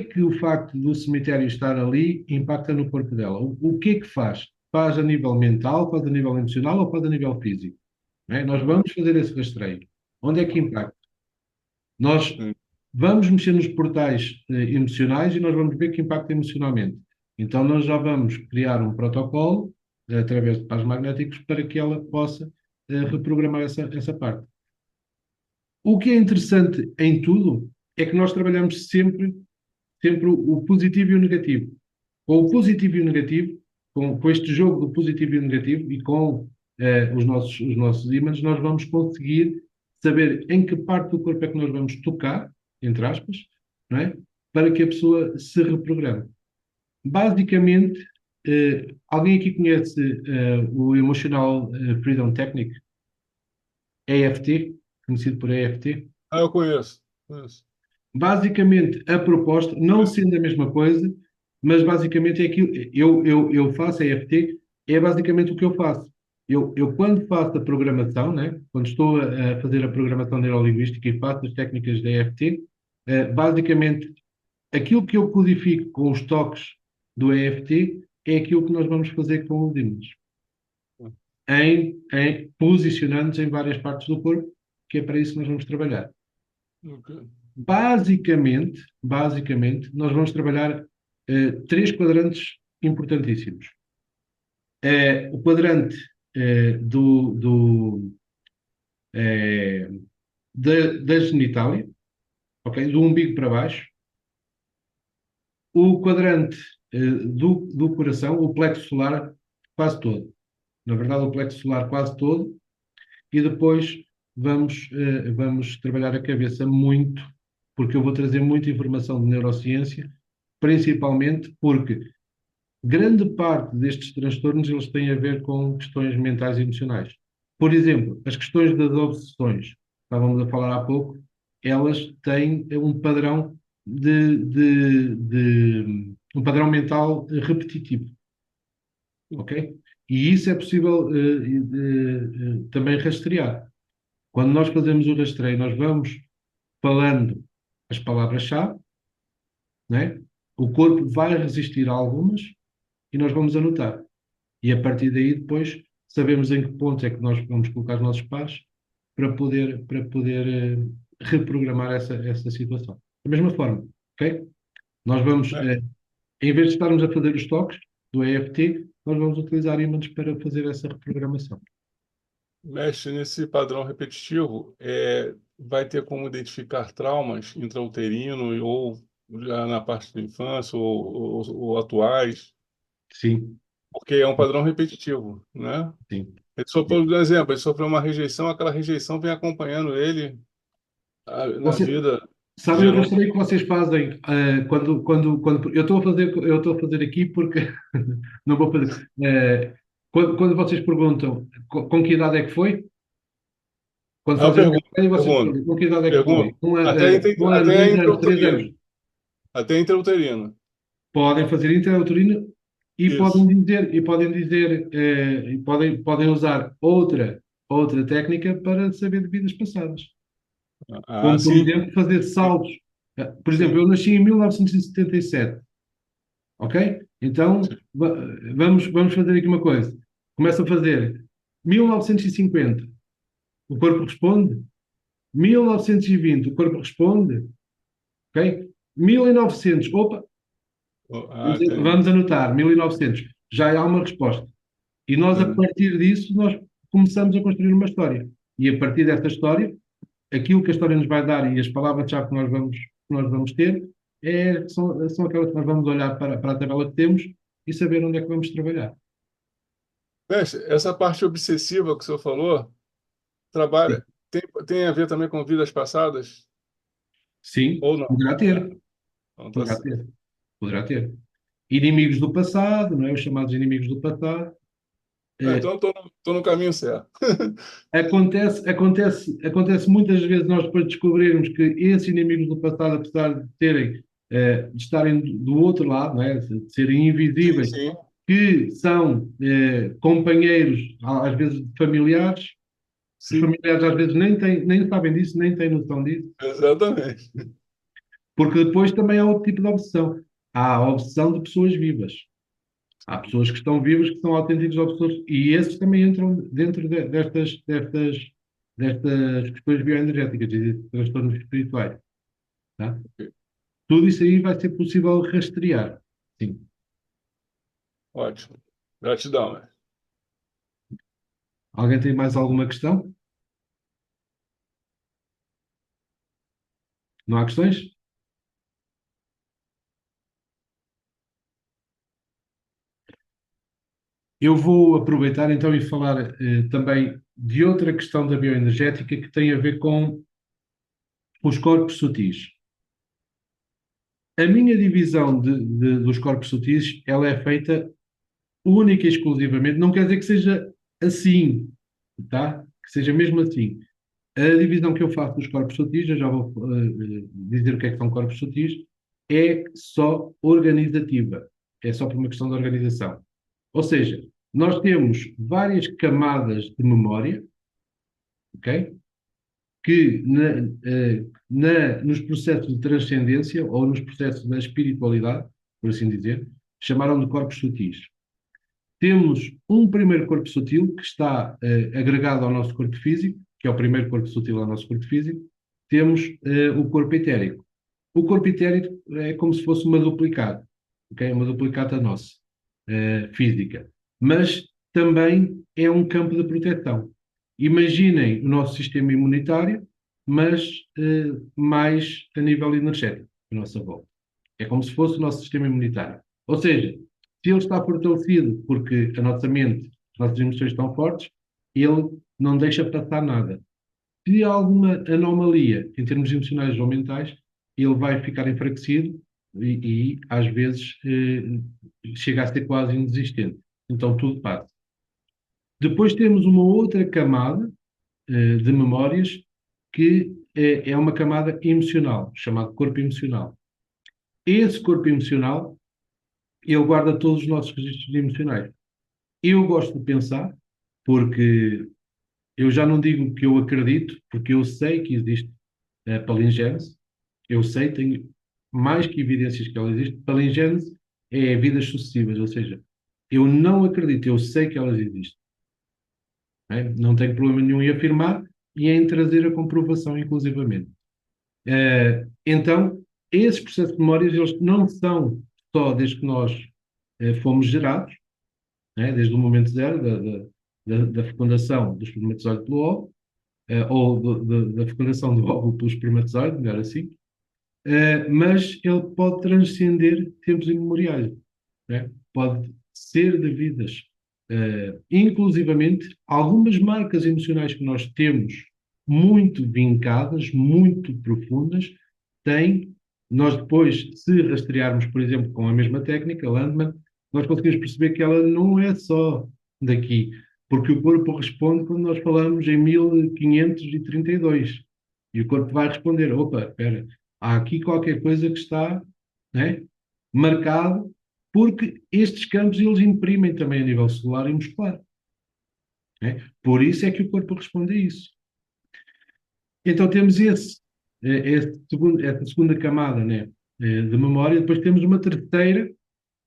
que o facto do cemitério estar ali impacta no corpo dela? O que é que faz? Faz a nível mental, faz a nível emocional ou faz a nível físico? Não é? Nós ah, vamos fazer esse rastreio. Onde é que impacta? Nós sim. vamos mexer nos portais emocionais e nós vamos ver que impacta emocionalmente. Então, nós já vamos criar um protocolo através de pares magnéticos para que ela possa reprogramar essa parte. O que é interessante em tudo é que nós trabalhamos sempre o positivo e o negativo. Com o positivo e o negativo, com este jogo do positivo e o negativo e com os nossos ímãs, nós vamos conseguir saber em que parte do corpo é que nós vamos tocar, entre aspas, não é? Para que a pessoa se reprograme. Basicamente, alguém aqui conhece o Emotional Freedom Technique, EFT, conhecido por EFT? Eu conheço. Conheço. Basicamente, a proposta, não sendo a mesma coisa, mas basicamente é aquilo. Eu faço a EFT, é basicamente o que eu faço. Eu quando faço a programação, né, quando estou a fazer a programação neurolinguística e faço as técnicas da EFT, basicamente aquilo que eu codifico com os toques do EFT é aquilo que nós vamos fazer com os ímãs, em posicionando-nos em várias partes do corpo, que é para isso que nós vamos trabalhar. Ok. Basicamente, nós vamos trabalhar três quadrantes importantíssimos. O quadrante eh, da genitália, ok? Do umbigo para baixo. O quadrante do coração, o plexo solar quase todo. Na verdade, o plexo solar quase todo. E depois vamos trabalhar a cabeça muito, porque eu vou trazer muita informação de neurociência, principalmente porque grande parte destes transtornos eles têm a ver com questões mentais e emocionais. Por exemplo, as questões das obsessões, estávamos a falar há pouco, elas têm um padrão um padrão mental repetitivo, ok? E isso é possível também rastrear. Quando nós fazemos o rastreio, nós vamos falando as palavras-chave, né? O corpo vai resistir a algumas e nós vamos anotar. E a partir daí, depois, sabemos em que ponto é que nós vamos colocar os nossos pares para poder reprogramar essa situação. Da mesma forma, ok? Nós vamos, Né? em vez de estarmos a fazer os toques do EFT, nós vamos utilizar ímãs para fazer essa reprogramação. Mestre, nesse padrão repetitivo, vai ter como identificar traumas intrauterino ou já na parte da infância ou atuais, Sim, porque é um padrão repetitivo, né? sim. Ele sofreu, por exemplo, ele sofreu uma rejeição, aquela rejeição vem acompanhando ele na Você, vida, sabem o gerando. rastreio que vocês fazem quando eu estou a fazer aqui porque não vou fazer. Quando vocês perguntam com que idade é que foi? Quando É uma fazem o pergunta, rastreio, vocês pergunta, perguntam com que idade é que foi? pergunta. Um ano, Até dois anos, 3 anos? intrauterino. Até intrauterino. Podem fazer intrauterino e podem Isso. dizer, podem usar outra técnica para saber de vidas passadas. Ah, Como, por sim, exemplo, fazer saltos. Por exemplo, sim, eu nasci em 1977, ok? Então, sim. vamos fazer aqui uma coisa. Começa a fazer 1950, o corpo responde. 1920, o corpo responde, ok? 1900, opa, Ah, vamos entendi. anotar, 1900, já há uma resposta. E nós, a Entendi. partir disso, nós começamos a construir uma história. E a partir desta história, aquilo que a história nos vai dar e as palavras-chave que nós vamos ter são aquelas que nós vamos olhar para a tabela que temos e saber onde é que vamos trabalhar. Mestre, essa parte obsessiva que o senhor falou, Sim, tem a ver também com vidas passadas? sim, Ou não? poderá Ah, ter, então tá poderá certo. ter, poderá ter. Inimigos do passado, não é? Os chamados inimigos do passado. Ah, Eh, então tô no caminho certo. acontece muitas vezes nós depois descobrirmos que esses inimigos do passado, apesar de estarem do outro lado, não é? De serem Sim, invisíveis, sim, que são companheiros, às vezes familiares. Os sim, familiares às vezes nem sabem disso, nem têm noção disso, exatamente. porque depois também há outro tipo de obsessão. Há a obsessão de pessoas vivas. Há pessoas que estão vivas que são autênticos obsessores e esses também entram dentro destas questões bioenergéticas e de transtornos espirituais. Tá? Tudo isso aí vai ser possível rastrear. Sim. Ótimo. Gratidão, mestre. Alguém tem mais alguma questão? Não há questões? Eu vou aproveitar então e falar também de outra questão da bioenergética que tem a ver com os corpos sutis. A minha divisão dos corpos sutis, ela é feita única e exclusivamente, não quer dizer que seja assim, tá? Que seja mesmo assim. A divisão que eu faço dos corpos sutis, eu já vou dizer o que é que são corpos sutis, é só organizativa. É só por uma questão de organização. Ou seja, nós temos várias camadas de memória, ok? Que nos processos de transcendência ou nos processos da espiritualidade, por assim dizer, chamaram de corpos sutis. Temos um primeiro corpo sutil que está agregado ao nosso corpo físico, que é o primeiro corpo sutil ao nosso corpo físico. Temos o corpo etérico. O corpo etérico é como se fosse uma duplicata, ok? Uma duplicata nossa, física. Mas também é um campo de proteção. Imaginem o nosso sistema imunitário, mas mais a nível energético, a nossa volta. É como se fosse o nosso sistema imunitário. Ou seja, se ele está fortalecido porque a nossa mente, as nossas emoções estão fortes, ele não deixa passar nada. Se há alguma anomalia em termos emocionais ou mentais, ele vai ficar enfraquecido e às vezes, chega a ser quase inexistente. Então tudo passa. Depois temos uma outra camada de memórias que é uma camada emocional, chamado corpo emocional. Esse corpo emocional, ele guarda todos os nossos registros emocionais. Eu gosto de pensar, porque eu já não digo que eu acredito, porque eu sei que existe a palingênese, eu sei, tenho mais que evidências que ela existe. Palingênese é vidas sucessivas, ou seja, eu não acredito, eu sei que elas existem. Não tenho problema nenhum em afirmar e em trazer a comprovação, inclusivamente. Então, esses processos de memórias, eles não são só desde que nós fomos gerados, desde o momento zero da fecundação do espermatozoide pelo óvulo, ou da fecundação do óvulo pelo espermatozoide, melhor assim, mas ele pode transcender tempos imemoriais, pode ser de vidas. Inclusivamente, algumas marcas emocionais que nós temos muito vincadas, muito profundas, têm, nós depois, se rastrearmos, por exemplo, com a mesma técnica, Landman, nós conseguimos perceber que ela não é só daqui, porque o corpo responde quando nós falamos em 1532. E o corpo vai responder: opa, espera, há aqui qualquer coisa que está, né, marcado, porque estes campos eles imprimem também a nível celular e muscular. Por isso é que o corpo responde a isso. Então temos essa segunda camada, né, de memória. Depois temos uma terceira,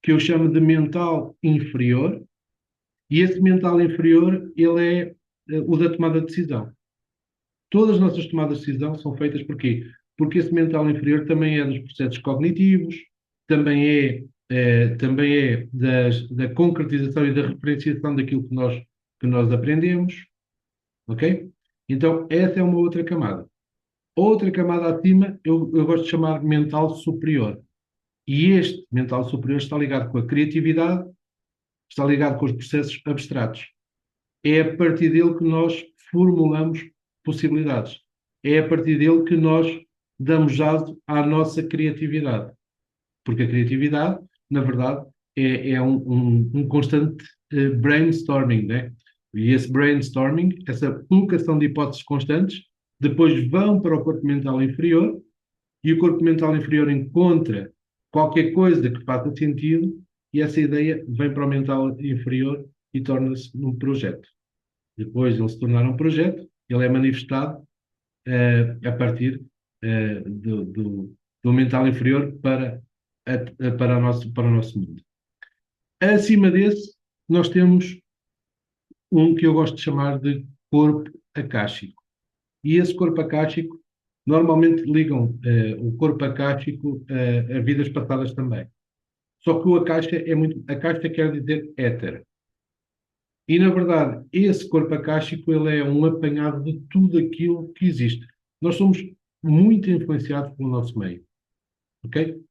que eu chamo de mental inferior, e esse mental inferior ele é o da tomada de decisão. Todas as nossas tomadas de decisão são feitas por quê? Porque esse mental inferior também é dos processos cognitivos, também é da concretização e da referenciação daquilo que nós aprendemos, ok? Então, essa é uma outra camada. Outra camada acima, eu gosto de chamar mental superior. E este mental superior está ligado com a criatividade, está ligado com os processos abstratos. É a partir dele que nós formulamos possibilidades. É a partir dele que nós damos aso à nossa criatividade. Porque a criatividade, na verdade, é um constante brainstorming, né? E esse brainstorming, essa colocação de hipóteses constantes, depois vão para o corpo mental inferior e o corpo mental inferior encontra qualquer coisa que faça sentido e essa ideia vem para o mental inferior e torna-se um projeto. Depois de ele se tornar um projeto, ele é manifestado a partir do mental inferior para o nosso mundo. Acima desse, nós temos um que eu gosto de chamar de corpo acáshico. E esse corpo acáshico, normalmente ligam o corpo acáshico a vidas passadas também. Só que o acássia acássia quer dizer éter. E, na verdade, esse corpo acástico ele é um apanhado de tudo aquilo que existe. Nós somos muito influenciados pelo nosso meio, ok?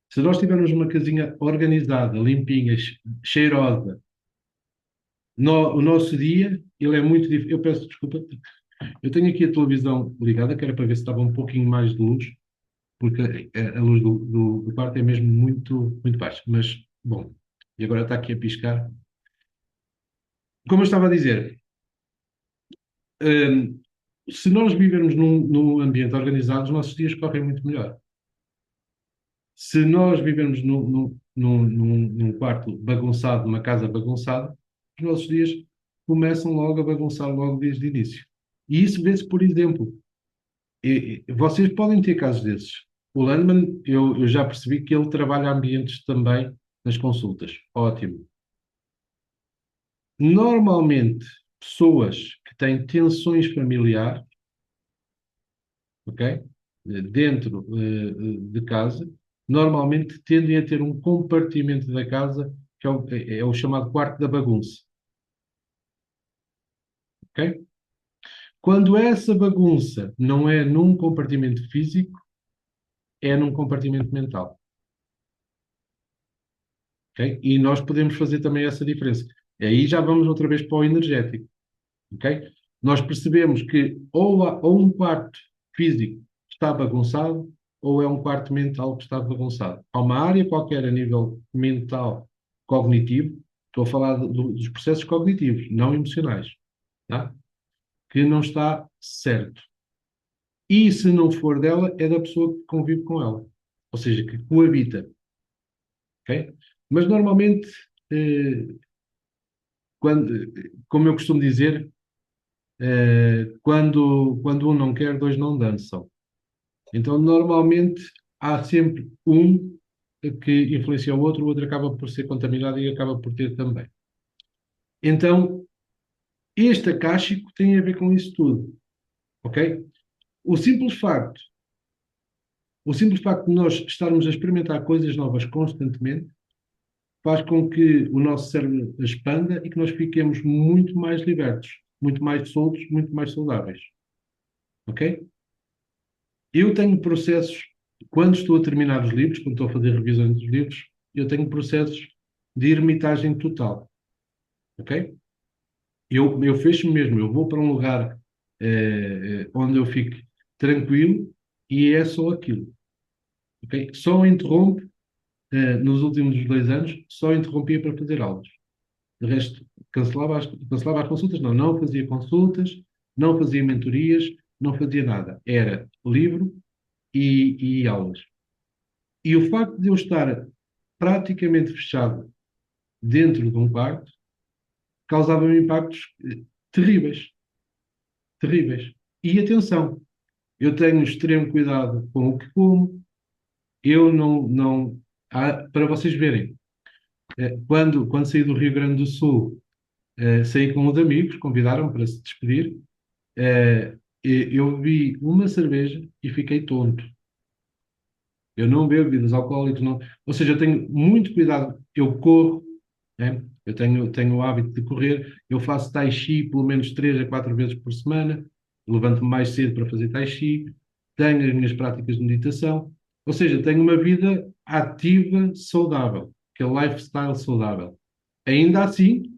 Se nós tivermos uma casinha organizada, limpinha, cheirosa, o nosso dia, ele é muito difícil. Eu peço desculpa, eu tenho aqui a televisão ligada, que era para ver se estava um pouquinho mais de luz, porque a luz do quarto é mesmo muito, muito baixa. Mas, bom, e agora está aqui a piscar. Como eu estava a dizer, hum, se nós vivermos num ambiente organizado, os nossos dias correm muito melhor. Se nós vivermos num quarto bagunçado, numa casa bagunçada, os nossos dias começam logo a bagunçar logo desde o início. E isso vê-se, por exemplo, vocês podem ter casos desses. O Landman, eu já percebi que ele trabalha ambientes também nas consultas. Ótimo. Normalmente, pessoas que têm tensões familiares, ok? Dentro de casa, normalmente tendem a ter um compartimento da casa que é o chamado quarto da bagunça, ok? Quando essa bagunça não é num compartimento físico, é num compartimento mental, ok? E nós podemos fazer também essa diferença. E aí já vamos outra vez para o energético, ok? Nós percebemos que ou um quarto físico está bagunçado, ou é um quarto mental que está bagunçado. Há uma área qualquer a nível mental, cognitivo, estou a falar dos processos cognitivos, não emocionais, tá? Que não está certo. E se não for dela, é da pessoa que convive com ela. Ou seja, que coabita. Ok? Mas normalmente, eh, como eu costumo dizer, quando um não quer, dois não dançam. Então, normalmente, há sempre um que influencia o outro acaba por ser contaminado e acaba por ter também. Então, este acáchico tem a ver com isso tudo, ok? O simples facto, o simples facto de nós estarmos a experimentar coisas novas constantemente faz com que o nosso cérebro expanda e que nós fiquemos muito mais libertos, muito mais soltos, muito mais saudáveis, ok? Eu tenho processos, quando estou a terminar os livros, quando estou a fazer revisões dos livros, eu tenho processos de ermitagem total, ok? Eu fecho mesmo, eu vou para um lugar onde eu fique tranquilo e é só aquilo, ok? Só interrompo, nos últimos 2 anos, só interrompia para fazer aulas. De resto, cancelava as consultas, não fazia consultas, não fazia mentorias, não fazia nada. Era livro e aulas. E o facto de eu estar praticamente fechado dentro de um quarto causava-me impactos terríveis, terríveis. E atenção, eu tenho extremo cuidado com o que como, eu para vocês verem, quando saí do Rio Grande do Sul, saí com uns amigos, convidaram-me para se despedir, eu bebi uma cerveja e fiquei tonto. Eu não bebo bebidas alcoólicas, não. Ou seja, eu tenho muito cuidado. Eu corro, né? Eu tenho o hábito de correr. Eu faço tai chi pelo menos 3 a 4 vezes por semana. Levanto-me mais cedo para fazer tai chi. Tenho as minhas práticas de meditação. Ou seja, tenho uma vida ativa, saudável, que é lifestyle saudável. Ainda assim,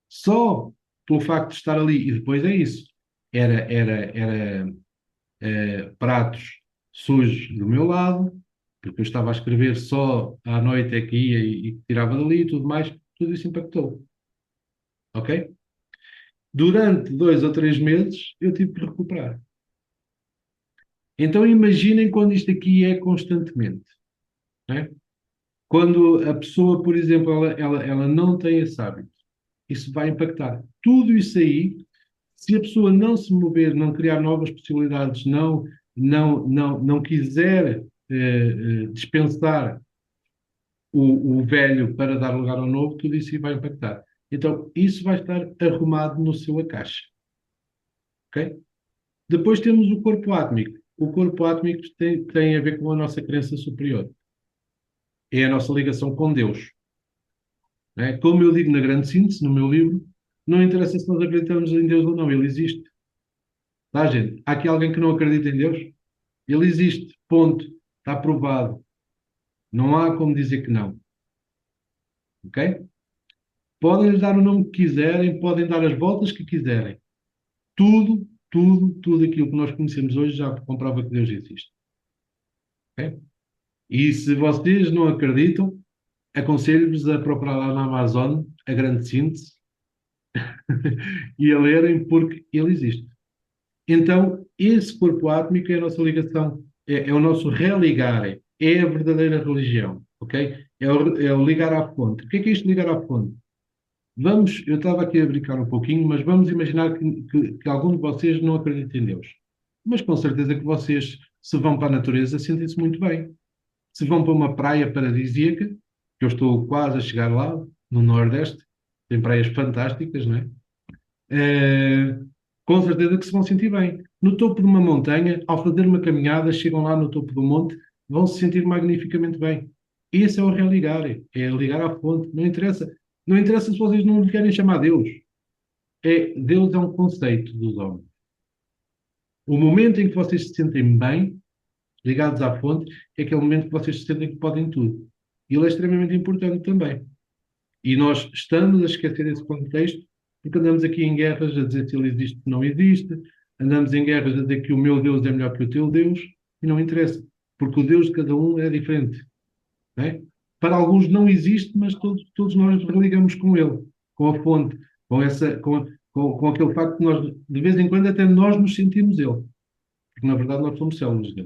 só pelo facto de estar ali, e depois é isso. Era pratos sujos do meu lado, porque eu estava a escrever só à noite é que ia e tirava dali e tudo mais, tudo isso impactou. Ok? Durante 2 ou 3 meses eu tive que recuperar. Então imaginem quando isto aqui é constantemente. Né? Quando a pessoa, por exemplo, ela não tem esse hábito, isso vai impactar. Tudo isso aí, se a pessoa não se mover, não criar novas possibilidades, não quiser dispensar o velho para dar lugar ao novo, tudo isso vai impactar. Então, isso vai estar arrumado no seu acaixe. Ok? Depois temos o corpo átmico. O corpo átmico tem a ver com a nossa crença superior. É a nossa ligação com Deus. Né? Como eu digo na grande síntese, no meu livro, não interessa se nós acreditamos em Deus ou não, ele existe. Tá, gente? Há aqui alguém que não acredita em Deus? Ele existe. Ponto. Está provado. Não há como dizer que não. Ok? Podem lhe dar o nome que quiserem, podem dar as voltas que quiserem. Tudo aquilo que nós conhecemos hoje já comprova que Deus existe. Ok? E se vocês não acreditam, aconselho-vos a procurar lá na Amazon a grande síntese e a lerem porque ele existe. Então, esse corpo átmico é a nossa ligação, é o nosso religar, é a verdadeira religião, ok? É o ligar à fonte. O que é isto de ligar à fonte? Eu estava aqui a brincar um pouquinho, mas vamos imaginar que algum de vocês não acredita em Deus. Mas com certeza que vocês, se vão para a natureza, sentem-se muito bem. Se vão para uma praia paradisíaca, que eu estou quase a chegar lá, no Nordeste, tem praias fantásticas, não é? Eh, com certeza que se vão sentir bem. No topo de uma montanha, ao fazer uma caminhada, chegam lá no topo do monte, vão se sentir magnificamente bem. Esse é o religar, é ligar à fonte. Não interessa se vocês não lhe querem chamar Deus. Deus é um conceito dos homens. O momento em que vocês se sentem bem, ligados à fonte, é aquele momento que vocês se sentem que podem tudo. E ele é extremamente importante também. E nós estamos a esquecer esse contexto porque andamos aqui em guerras a dizer se ele existe ou não existe, andamos em guerras a dizer que o meu Deus é melhor que o teu Deus, e não interessa, porque o Deus de cada um é diferente. Não é? Para alguns não existe, mas todos nós religamos com ele, com a fonte, com aquele facto que nós, de vez em quando, até nós nos sentimos ele. porque na verdade nós somos células, né?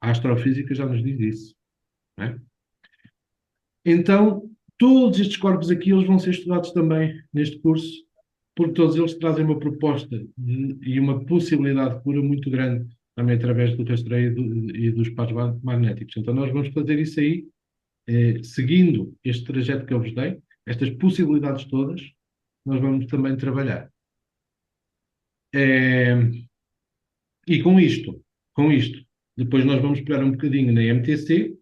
A astrofísica já nos diz isso, não é? Então, todos estes corpos aqui eles vão ser estudados também neste curso, porque todos eles trazem uma proposta e uma possibilidade de cura muito grande, também através do rastreio e dos pares magnéticos. Então, nós vamos fazer isso aí, seguindo este trajeto que eu vos dei, estas possibilidades todas, nós vamos também trabalhar. E com isto, depois nós vamos pegar um bocadinho na MTC.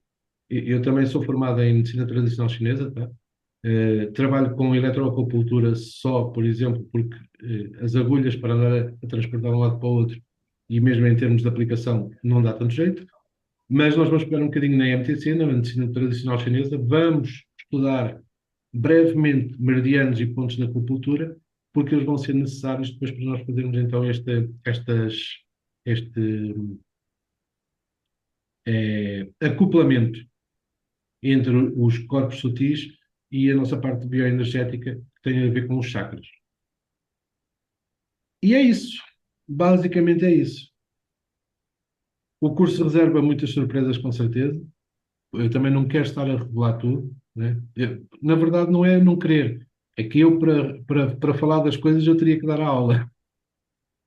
Eu também sou formado em medicina tradicional chinesa, tá? Trabalho com eletroacupuntura só, por exemplo, porque as agulhas para andar a transportar de um lado para o outro, e mesmo em termos de aplicação, não dá tanto jeito. Mas nós vamos pegar um bocadinho na MTC, na medicina tradicional chinesa, vamos estudar brevemente meridianos e pontos na acupuntura, porque eles vão ser necessários depois para nós fazermos então este acoplamento entre os corpos sutis e a nossa parte bioenergética que tem a ver com os chakras. E é isso. Basicamente é isso. O curso reserva muitas surpresas, com certeza. Eu também não quero estar a revelar tudo, né? Na verdade, não é não querer. É que eu, para falar das coisas, eu teria que dar a aula.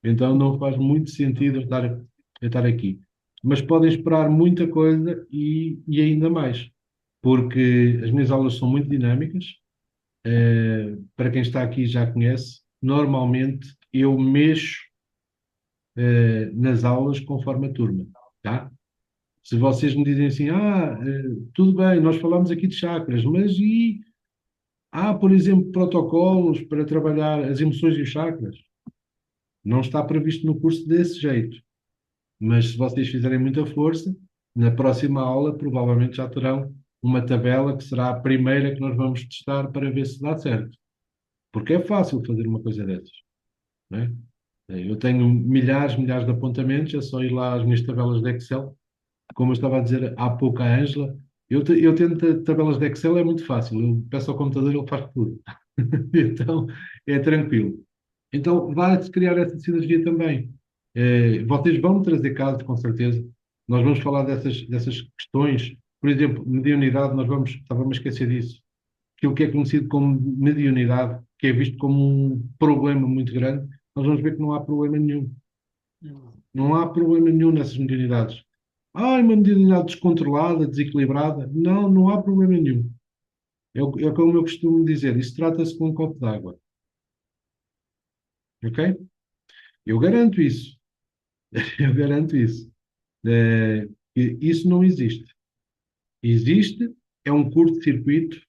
Então, não faz muito sentido eu estar aqui. Mas podem esperar muita coisa e ainda mais. Porque as minhas aulas são muito dinâmicas. Para quem está aqui já conhece, normalmente eu mexo nas aulas conforme a turma, tá? Se vocês me dizem assim, tudo bem, nós falamos aqui de chakras, mas há, por exemplo, protocolos para trabalhar as emoções e os chakras? Não está previsto no curso desse jeito, mas se vocês fizerem muita força, na próxima aula provavelmente já terão uma tabela que será a primeira que nós vamos testar para ver se dá certo. Porque é fácil fazer uma coisa dessas, não é? Eu tenho milhares de apontamentos, é só ir lá às minhas tabelas de Excel. Como eu estava a dizer há pouco à Ângela, eu tento tabelas de Excel, é muito fácil. Eu peço ao computador, ele faz tudo. Então, é tranquilo. Então, vai-se criar essa sinergia também. Vocês vão trazer casos, com certeza. Nós vamos falar dessas questões. Por exemplo, mediunidade, estávamos a esquecer disso. Aquilo que é conhecido como mediunidade, que é visto como um problema muito grande, nós vamos ver que não há problema nenhum. Não há problema nenhum nessas mediunidades. Uma mediunidade descontrolada, desequilibrada. Não, não há problema nenhum. É como eu costumo dizer, isso trata-se com um copo d'água. Ok? Eu garanto isso. Eu garanto isso. Que isso não existe. Existe, é um curto-circuito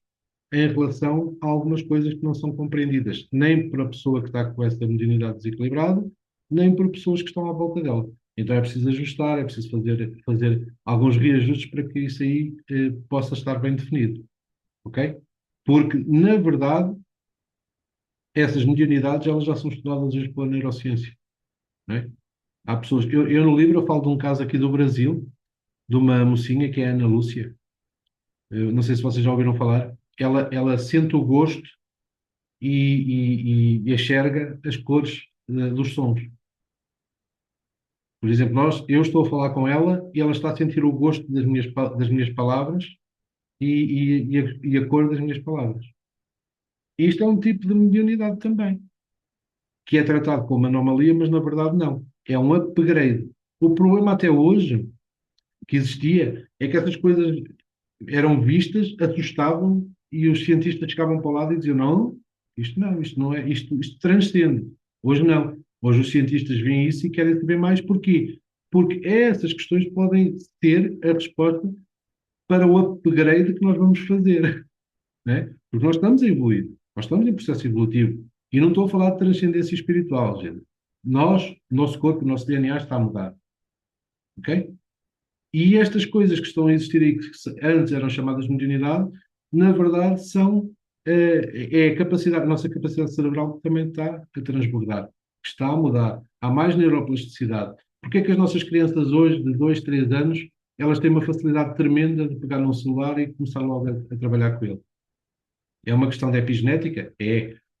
em relação a algumas coisas que não são compreendidas, nem por a pessoa que está com essa mediunidade desequilibrada, nem por pessoas que estão à volta dela. Então é preciso ajustar, é preciso fazer alguns reajustes para que isso aí possa estar bem definido. Ok? Porque, na verdade, essas mediunidades elas já são estudadas hoje pela neurociência. Não é? Há pessoas, eu no livro eu falo de um caso aqui do Brasil, de uma mocinha que é a Ana Lúcia. Eu não sei se vocês já ouviram falar. Ela sente o gosto e enxerga as cores dos sons. Por exemplo, eu estou a falar com ela e ela está a sentir o gosto das minhas palavras e a cor das minhas palavras. Isto é um tipo de mediunidade também, que é tratado como anomalia, mas na verdade não. É um upgrade. O problema até hoje que existia é que essas coisas eram vistas, assustavam e os cientistas chegavam para o lado e diziam não, isto não é, isto transcende. Hoje não. Hoje os cientistas veem isso e querem saber mais. Porquê? Porque essas questões podem ser a resposta para o upgrade que nós vamos fazer, né? Porque nós estamos a evoluir, nós estamos em processo evolutivo. E não estou a falar de transcendência espiritual, gente. O nosso corpo, o nosso DNA está a mudar. Ok? E estas coisas que estão a existir aí, que antes eram chamadas de mediunidade, na verdade é a nossa capacidade cerebral que também está a transbordar, que está a mudar. Há mais neuroplasticidade. Porque é que as nossas crianças hoje, de 2, 3 anos, elas têm uma facilidade tremenda de pegar num celular e começar logo a trabalhar com ele? É uma questão de epigenética?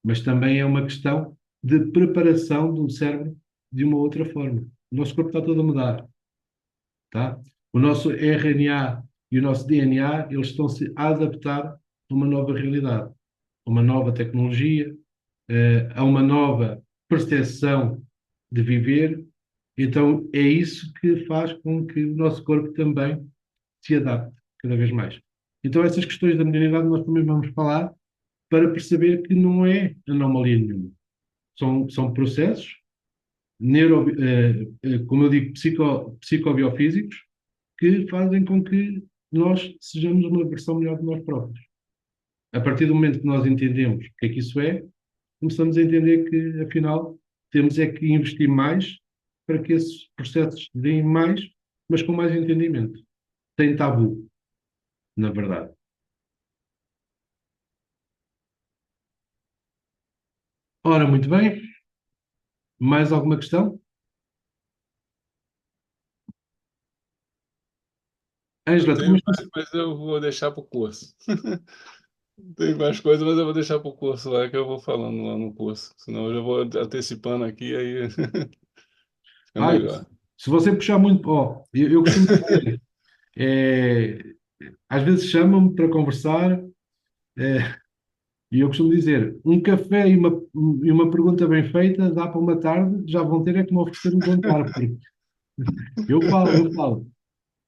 Mas também é uma questão de preparação do cérebro de uma outra forma. O nosso corpo está todo a mudar, tá? O nosso RNA e o nosso DNA, eles estão-se a adaptar a uma nova realidade, a uma nova tecnologia, a uma nova percepção de viver. Então, é isso que faz com que o nosso corpo também se adapte cada vez mais. Então, essas questões da modernidade nós também vamos falar para perceber que não é anomalia nenhuma. São processos, como eu digo, psicobiofísicos, que fazem com que nós sejamos uma versão melhor de nós próprios. A partir do momento que nós entendemos o que é que isso é, começamos a entender que, afinal, temos é que investir mais para que esses processos deem mais, mas com mais entendimento. Sem tabu, na verdade. Ora, muito bem. Mais alguma questão? Eu Ângela, tenho mas mais, mas eu vou deixar para o curso. Tem mais coisas, mas eu vou deixar para o curso lá, que eu vou falando lá no curso. Senão eu já vou antecipando aqui, aí fica ai, melhor. se você puxar muito, ó, eu costumo dizer, é, às vezes chamam-me para conversar, e eu costumo dizer, um café e uma pergunta bem feita dá para uma tarde, já vão ter é que me oferecer um jantar, porque eu falo.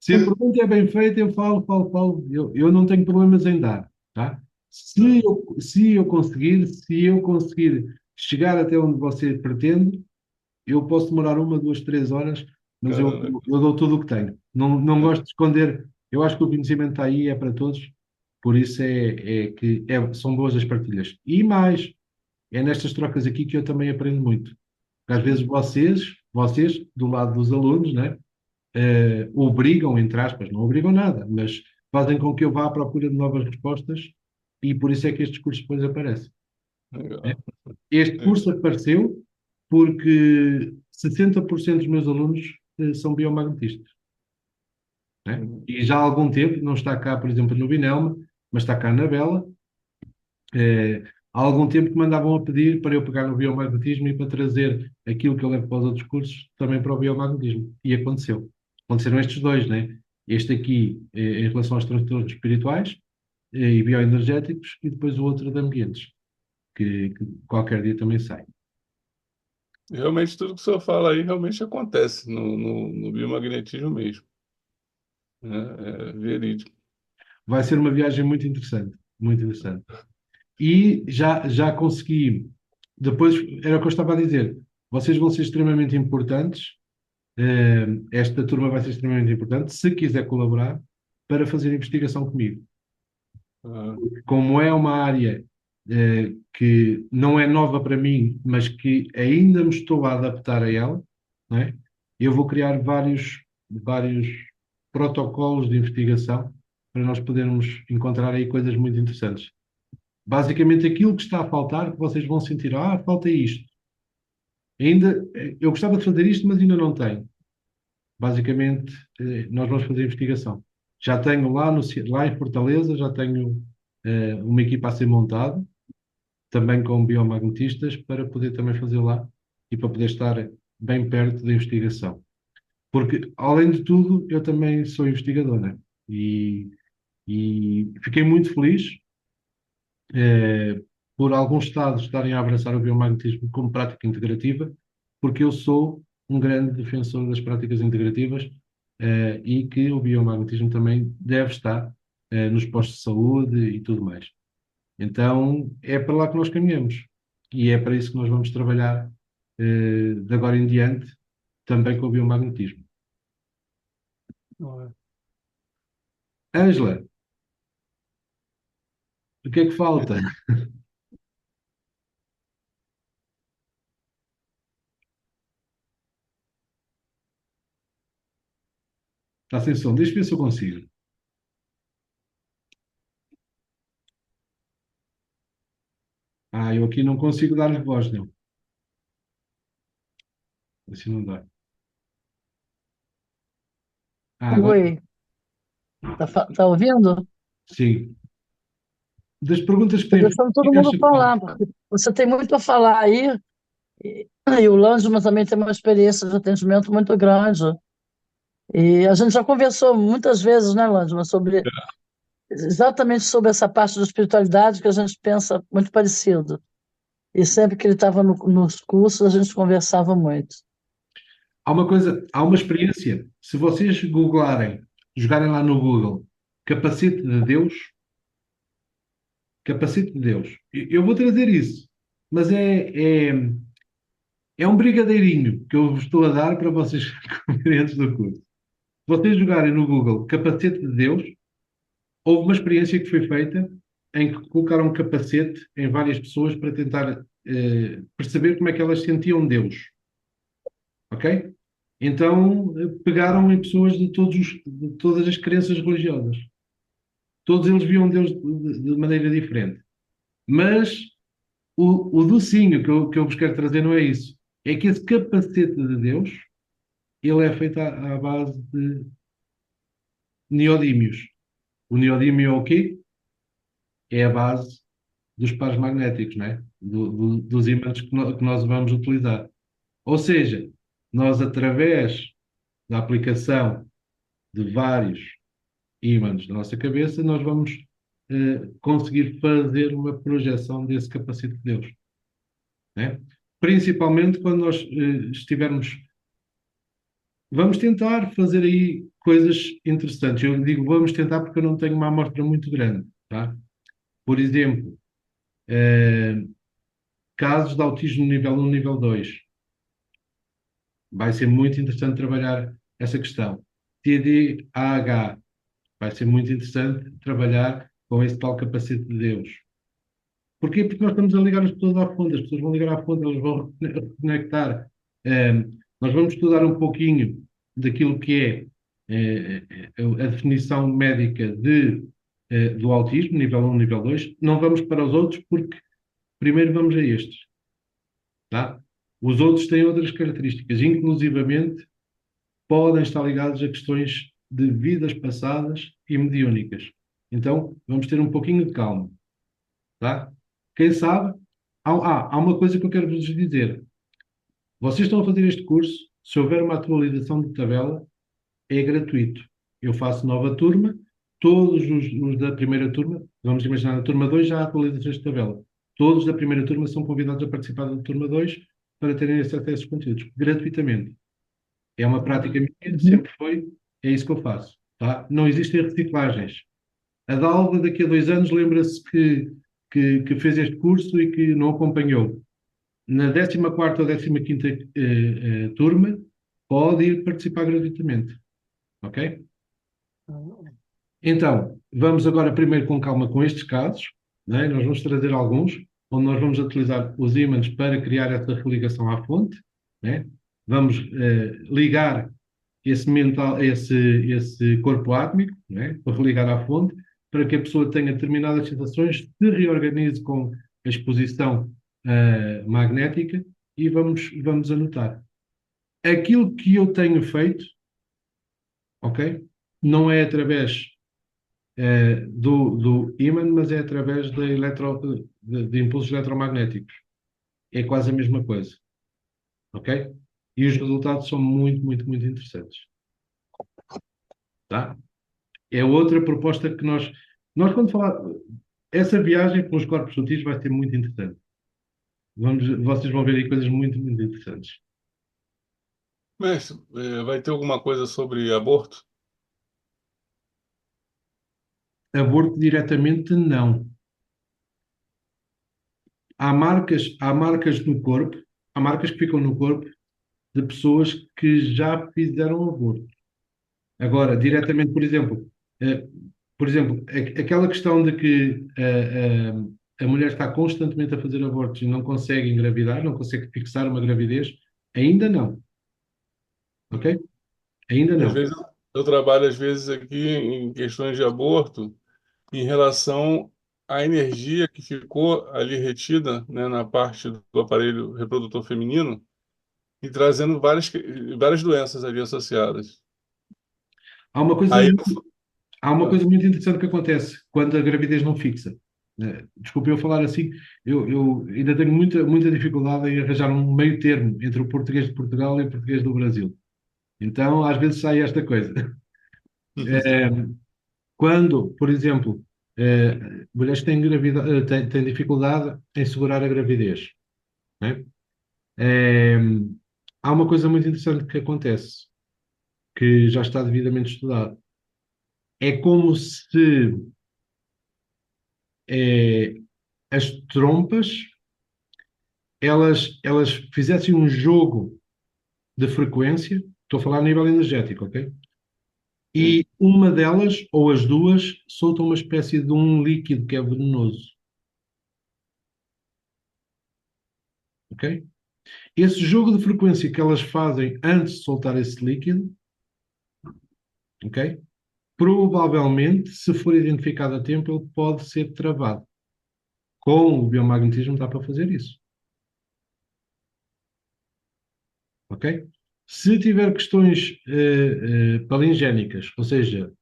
Se a pergunta é bem feita, eu falo, falo, falo. Eu não tenho problemas em dar, tá? Se eu conseguir chegar até onde você pretende, eu posso demorar 1, 2, 3 horas, mas eu, Caramba. eu dou tudo o que tenho. Não É, gosto de esconder. Eu acho que o conhecimento está aí, é para todos, por isso são boas as partilhas. E mais, é nestas trocas aqui que eu também aprendo muito. Porque às vezes vocês, do lado dos alunos, né? Obrigam, entre aspas, não obrigam nada, mas fazem com que eu vá à procura de novas respostas e por isso é que estes cursos depois aparecem. Né? legal. Este É, curso apareceu porque 60% dos meus alunos são biomagnetistas. Né? uhum. E já há algum tempo, não está cá, por exemplo, no Binelma, mas está cá na Bela, há algum tempo que mandavam a pedir para eu pegar no biomagnetismo e para trazer aquilo que eu levo para os outros cursos também para o biomagnetismo. E aconteceu. Aconteceram estes dois, né? Este aqui em relação aos transtornos espirituais e bioenergéticos e depois o outro de ambientes, que qualquer dia também sai. Realmente tudo que o senhor fala aí realmente acontece no biomagnetismo mesmo, né? É verídico. Vai ser uma viagem muito interessante, muito interessante. E já consegui, depois era o que eu estava a dizer, vocês vão ser extremamente importantes. Esta turma vai ser extremamente importante se quiser colaborar para fazer investigação comigo. Ah, Como é uma área que não é nova para mim, mas que ainda me estou a adaptar a ela, não é? Eu vou criar vários protocolos de investigação para nós podermos encontrar aí coisas muito interessantes. Basicamente, aquilo que está a faltar, que vocês vão sentir, falta isto. Eu gostava de fazer isto, mas ainda não tenho. Basicamente, nós vamos fazer investigação. Já tenho lá em Fortaleza, já tenho uma equipa a ser montada, também com biomagnetistas, para poder também fazer lá e para poder estar bem perto da investigação. Porque, além de tudo, eu também sou investigador, né? E fiquei muito feliz por alguns estados estarem a abraçar o biomagnetismo como prática integrativa, porque eu sou um grande defensor das práticas integrativas, e que o biomagnetismo também deve estar nos postos de saúde e tudo mais. Então, é para lá que nós caminhamos. E é para isso que nós vamos trabalhar de agora em diante, também com o biomagnetismo. não é. Ângela, o que é que falta? Está sem som. Deixa eu ver se eu consigo. Eu aqui não consigo dar-lhe voz, não. Assim não dá. Agora Oi, tá ouvindo? sim. Das perguntas que Estou tem feito, deixando o que é todo que mundo acha que falta? falar, porque você tem muito a falar aí, E o Landsman também tem uma experiência de atendimento muito grande. E a gente já conversou muitas vezes, né, Landsman, sobre exatamente sobre essa parte da espiritualidade que a gente pensa muito parecido. E sempre que ele estava nos cursos, a gente conversava muito. Há uma coisa, há uma experiência. Se vocês googlarem, jogarem lá no Google, capacete de Deus, capacete de Deus, eu vou trazer isso, mas é um brigadeirinho que eu vos estou a dar para vocês comerem antes do curso. Se vocês jogarem no Google capacete de Deus, houve uma experiência que foi feita em que colocaram um capacete em várias pessoas para tentar perceber como é que elas sentiam Deus. Ok? Então, pegaram em pessoas de todas as crenças religiosas. Todos eles viam Deus de maneira diferente. Mas o docinho que eu vos quero trazer não é isso. É que esse capacete de Deus, ele é feito à base de neodímios. O neodímio é o quê? É a base dos pares magnéticos, né? Dos ímãs que nós vamos utilizar. Ou seja, nós, através da aplicação de vários ímãs da nossa cabeça, nós vamos conseguir fazer uma projeção desse capacete de Deus, né? Principalmente quando nós estivermos. Vamos tentar fazer aí coisas interessantes. Eu digo vamos tentar porque eu não tenho uma amostra muito grande, tá? Por exemplo, eh, casos de autismo nível 1, nível 2. Vai ser muito interessante trabalhar essa questão. TDAH. Vai ser muito interessante trabalhar com esse tal capacete de Deus. Porquê? Porque nós estamos a ligar as pessoas à fonte, as pessoas vão ligar à fonte, elas vão reconectar. Nós vamos estudar um pouquinho daquilo que a definição médica do autismo, nível 1, nível 2. Não vamos para os outros, porque primeiro vamos a estes, tá? Os outros têm outras características, inclusivamente podem estar ligados a questões de vidas passadas e mediúnicas. Então, vamos ter um pouquinho de calma, tá? Quem sabe? Há uma coisa que eu quero vos dizer. Vocês estão a fazer este curso, se houver uma atualização de tabela, é gratuito. Eu faço nova turma, todos os da primeira turma, vamos imaginar, na turma 2 já há atualizações de tabela. Todos da primeira turma são convidados a participar da turma 2 para terem acesso a esses conteúdos, gratuitamente. É uma prática minha, Uhum. sempre foi, é isso que eu faço, tá? Não existem reciclagens. A Dalva, daqui a 2 anos, lembra-se que fez este curso e que não acompanhou. Na 14ª ou 15ª turma, pode ir participar gratuitamente, ok? Então, vamos agora primeiro com calma com estes casos, né? Nós vamos trazer alguns, onde nós vamos utilizar os ímãs para criar essa religação à fonte, né? Vamos ligar esse corpo átmico, né? Para religar à fonte, para que a pessoa tenha determinadas sensações, se reorganize com a exposição magnética e vamos anotar. Aquilo que eu tenho feito, ok? Não é através do ímã, mas é através de impulsos eletromagnéticos. É quase a mesma coisa, ok? E os resultados são muito, muito, muito interessantes, tá? É outra proposta que nós quando falar, essa viagem pelos corpos sutis vai ser muito interessante. Vocês vão ver aí coisas muito, muito interessantes. Mestre, vai ter alguma coisa sobre aborto? Aborto diretamente, não. Há marcas no corpo, há marcas que ficam no corpo de pessoas que já fizeram aborto. Agora, diretamente, eh, por exemplo, aquela questão de que a mulher está constantemente a fazer abortos e não consegue engravidar, não consegue fixar uma gravidez, ainda não, ok? Ainda Às não. vezes eu trabalho às vezes aqui em questões de aborto em relação à energia que ficou ali retida, né, na parte do aparelho reprodutor feminino e trazendo várias doenças ali associadas. Há uma coisa Aí, muito, há uma coisa muito interessante que acontece quando a gravidez não fixa. Desculpe eu falar assim, eu ainda tenho muita dificuldade em arranjar um meio termo entre o português de Portugal e o português do Brasil. Então, às vezes sai esta coisa. Eh, Quando, por exemplo, mulheres que têm dificuldade em segurar a gravidez, né? Eh, Há uma coisa muito interessante que acontece, que já está devidamente estudado. É como se eh, as trompas elas fizessem um jogo de frequência, estou a falar a nível energético, ok? E uma delas, ou as duas, soltam uma espécie de um líquido que é venenoso, ok? Esse jogo de frequência que elas fazem antes de soltar esse líquido, ok? Provavelmente, se for identificado a tempo, ele pode ser travado. Com o biomagnetismo dá para fazer isso, ok? Se tiver questões palingénicas, ou seja,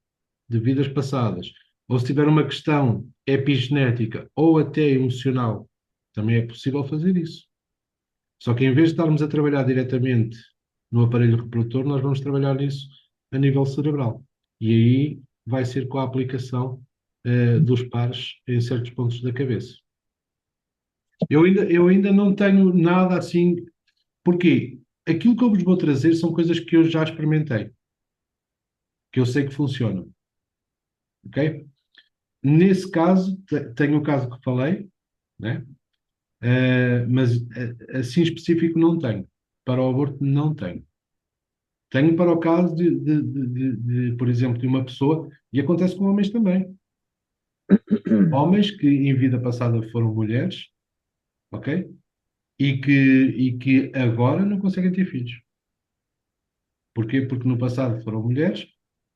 de vidas passadas, ou se tiver uma questão epigenética ou até emocional, também é possível fazer isso. Só que em vez de estarmos a trabalhar diretamente no aparelho reprodutor, nós vamos trabalhar nisso a nível cerebral. E aí vai ser com a aplicação dos pares em certos pontos da cabeça. Eu ainda não tenho nada assim. Porquê? Aquilo que eu vos vou trazer são coisas que eu já experimentei, que eu sei que funcionam. Ok? Nesse caso, tenho o caso que falei, né? Mas assim específico não tenho. Para o aborto não tenho. Tenho para o caso por exemplo, de uma pessoa, e acontece com homens também. Homens que em vida passada foram mulheres, ok? E que agora não conseguem ter filhos. Porquê? Porque no passado foram mulheres,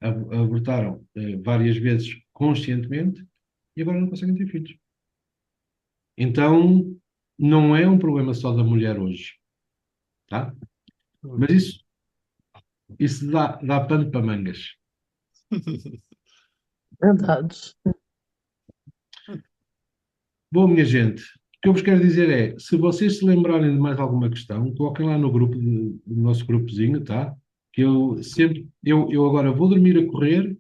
abortaram várias vezes conscientemente e agora não conseguem ter filhos. Então, não é um problema só da mulher hoje, tá? Mas isso dá pano para mangas. Verdade. Bom, minha gente, o que eu vos quero dizer é, se vocês se lembrarem de mais alguma questão, coloquem lá no grupo, no nosso grupozinho, tá? Que eu agora vou dormir a correr,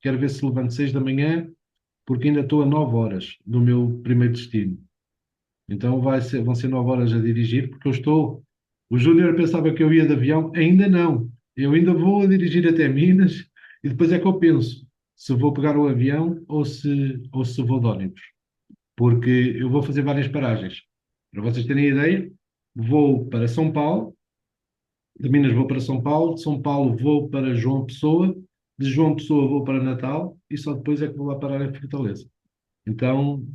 quero ver se levanto 6 da manhã, porque ainda estou a 9 horas do meu primeiro destino. Então vão ser 9 horas a dirigir, porque eu estou. O Júnior pensava que eu ia de avião, ainda não. Eu ainda vou a dirigir até Minas e depois é que eu penso se vou pegar o avião ou se vou de ônibus. Porque eu vou fazer várias paragens. Para vocês terem ideia, vou para São Paulo, de Minas vou para São Paulo, de São Paulo vou para João Pessoa, de João Pessoa vou para Natal e só depois é que vou lá parar em Fortaleza. Então,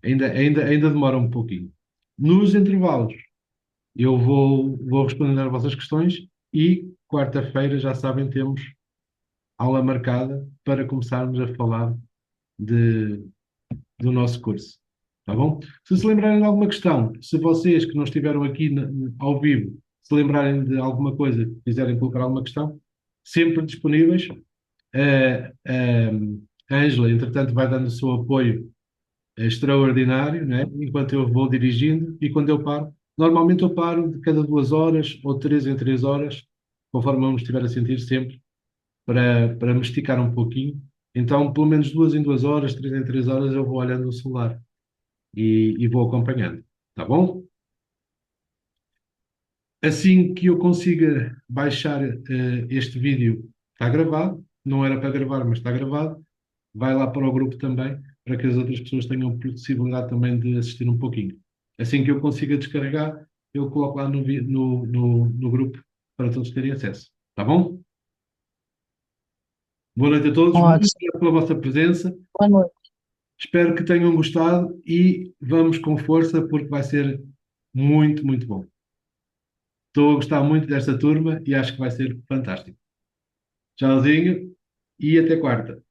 ainda demora um pouquinho. Nos intervalos, eu vou respondendo às vossas questões e quarta-feira, já sabem, temos aula marcada para começarmos a falar de, do nosso curso. Tá bom? Se lembrarem de alguma questão, se vocês que não estiveram aqui ao vivo, se lembrarem de alguma coisa, quiserem colocar alguma questão, sempre disponíveis. A Ângela, entretanto, vai dando o seu apoio extraordinário, né? Enquanto eu vou dirigindo e quando eu paro, normalmente eu paro de cada 2 horas ou 3 em 3 horas, conforme eu me estiver a sentir sempre, para me esticar um pouquinho. Então, pelo menos 2 em 2 horas, 3 em 3 horas, eu vou olhando o celular e vou acompanhando. Tá bom? Assim que eu consiga baixar este vídeo, está gravado, não era para gravar, mas está gravado, vai lá para o grupo também, para que as outras pessoas tenham possibilidade também de assistir um pouquinho. Assim que eu consiga descarregar, eu coloco lá no grupo para todos terem acesso. Tá bom? Boa noite a todos, muito Ótimo. obrigado pela vossa presença. Boa noite. Espero que tenham gostado e vamos com força porque vai ser muito, muito bom. Estou a gostar muito desta turma e acho que vai ser fantástico. Tchauzinho e até quarta.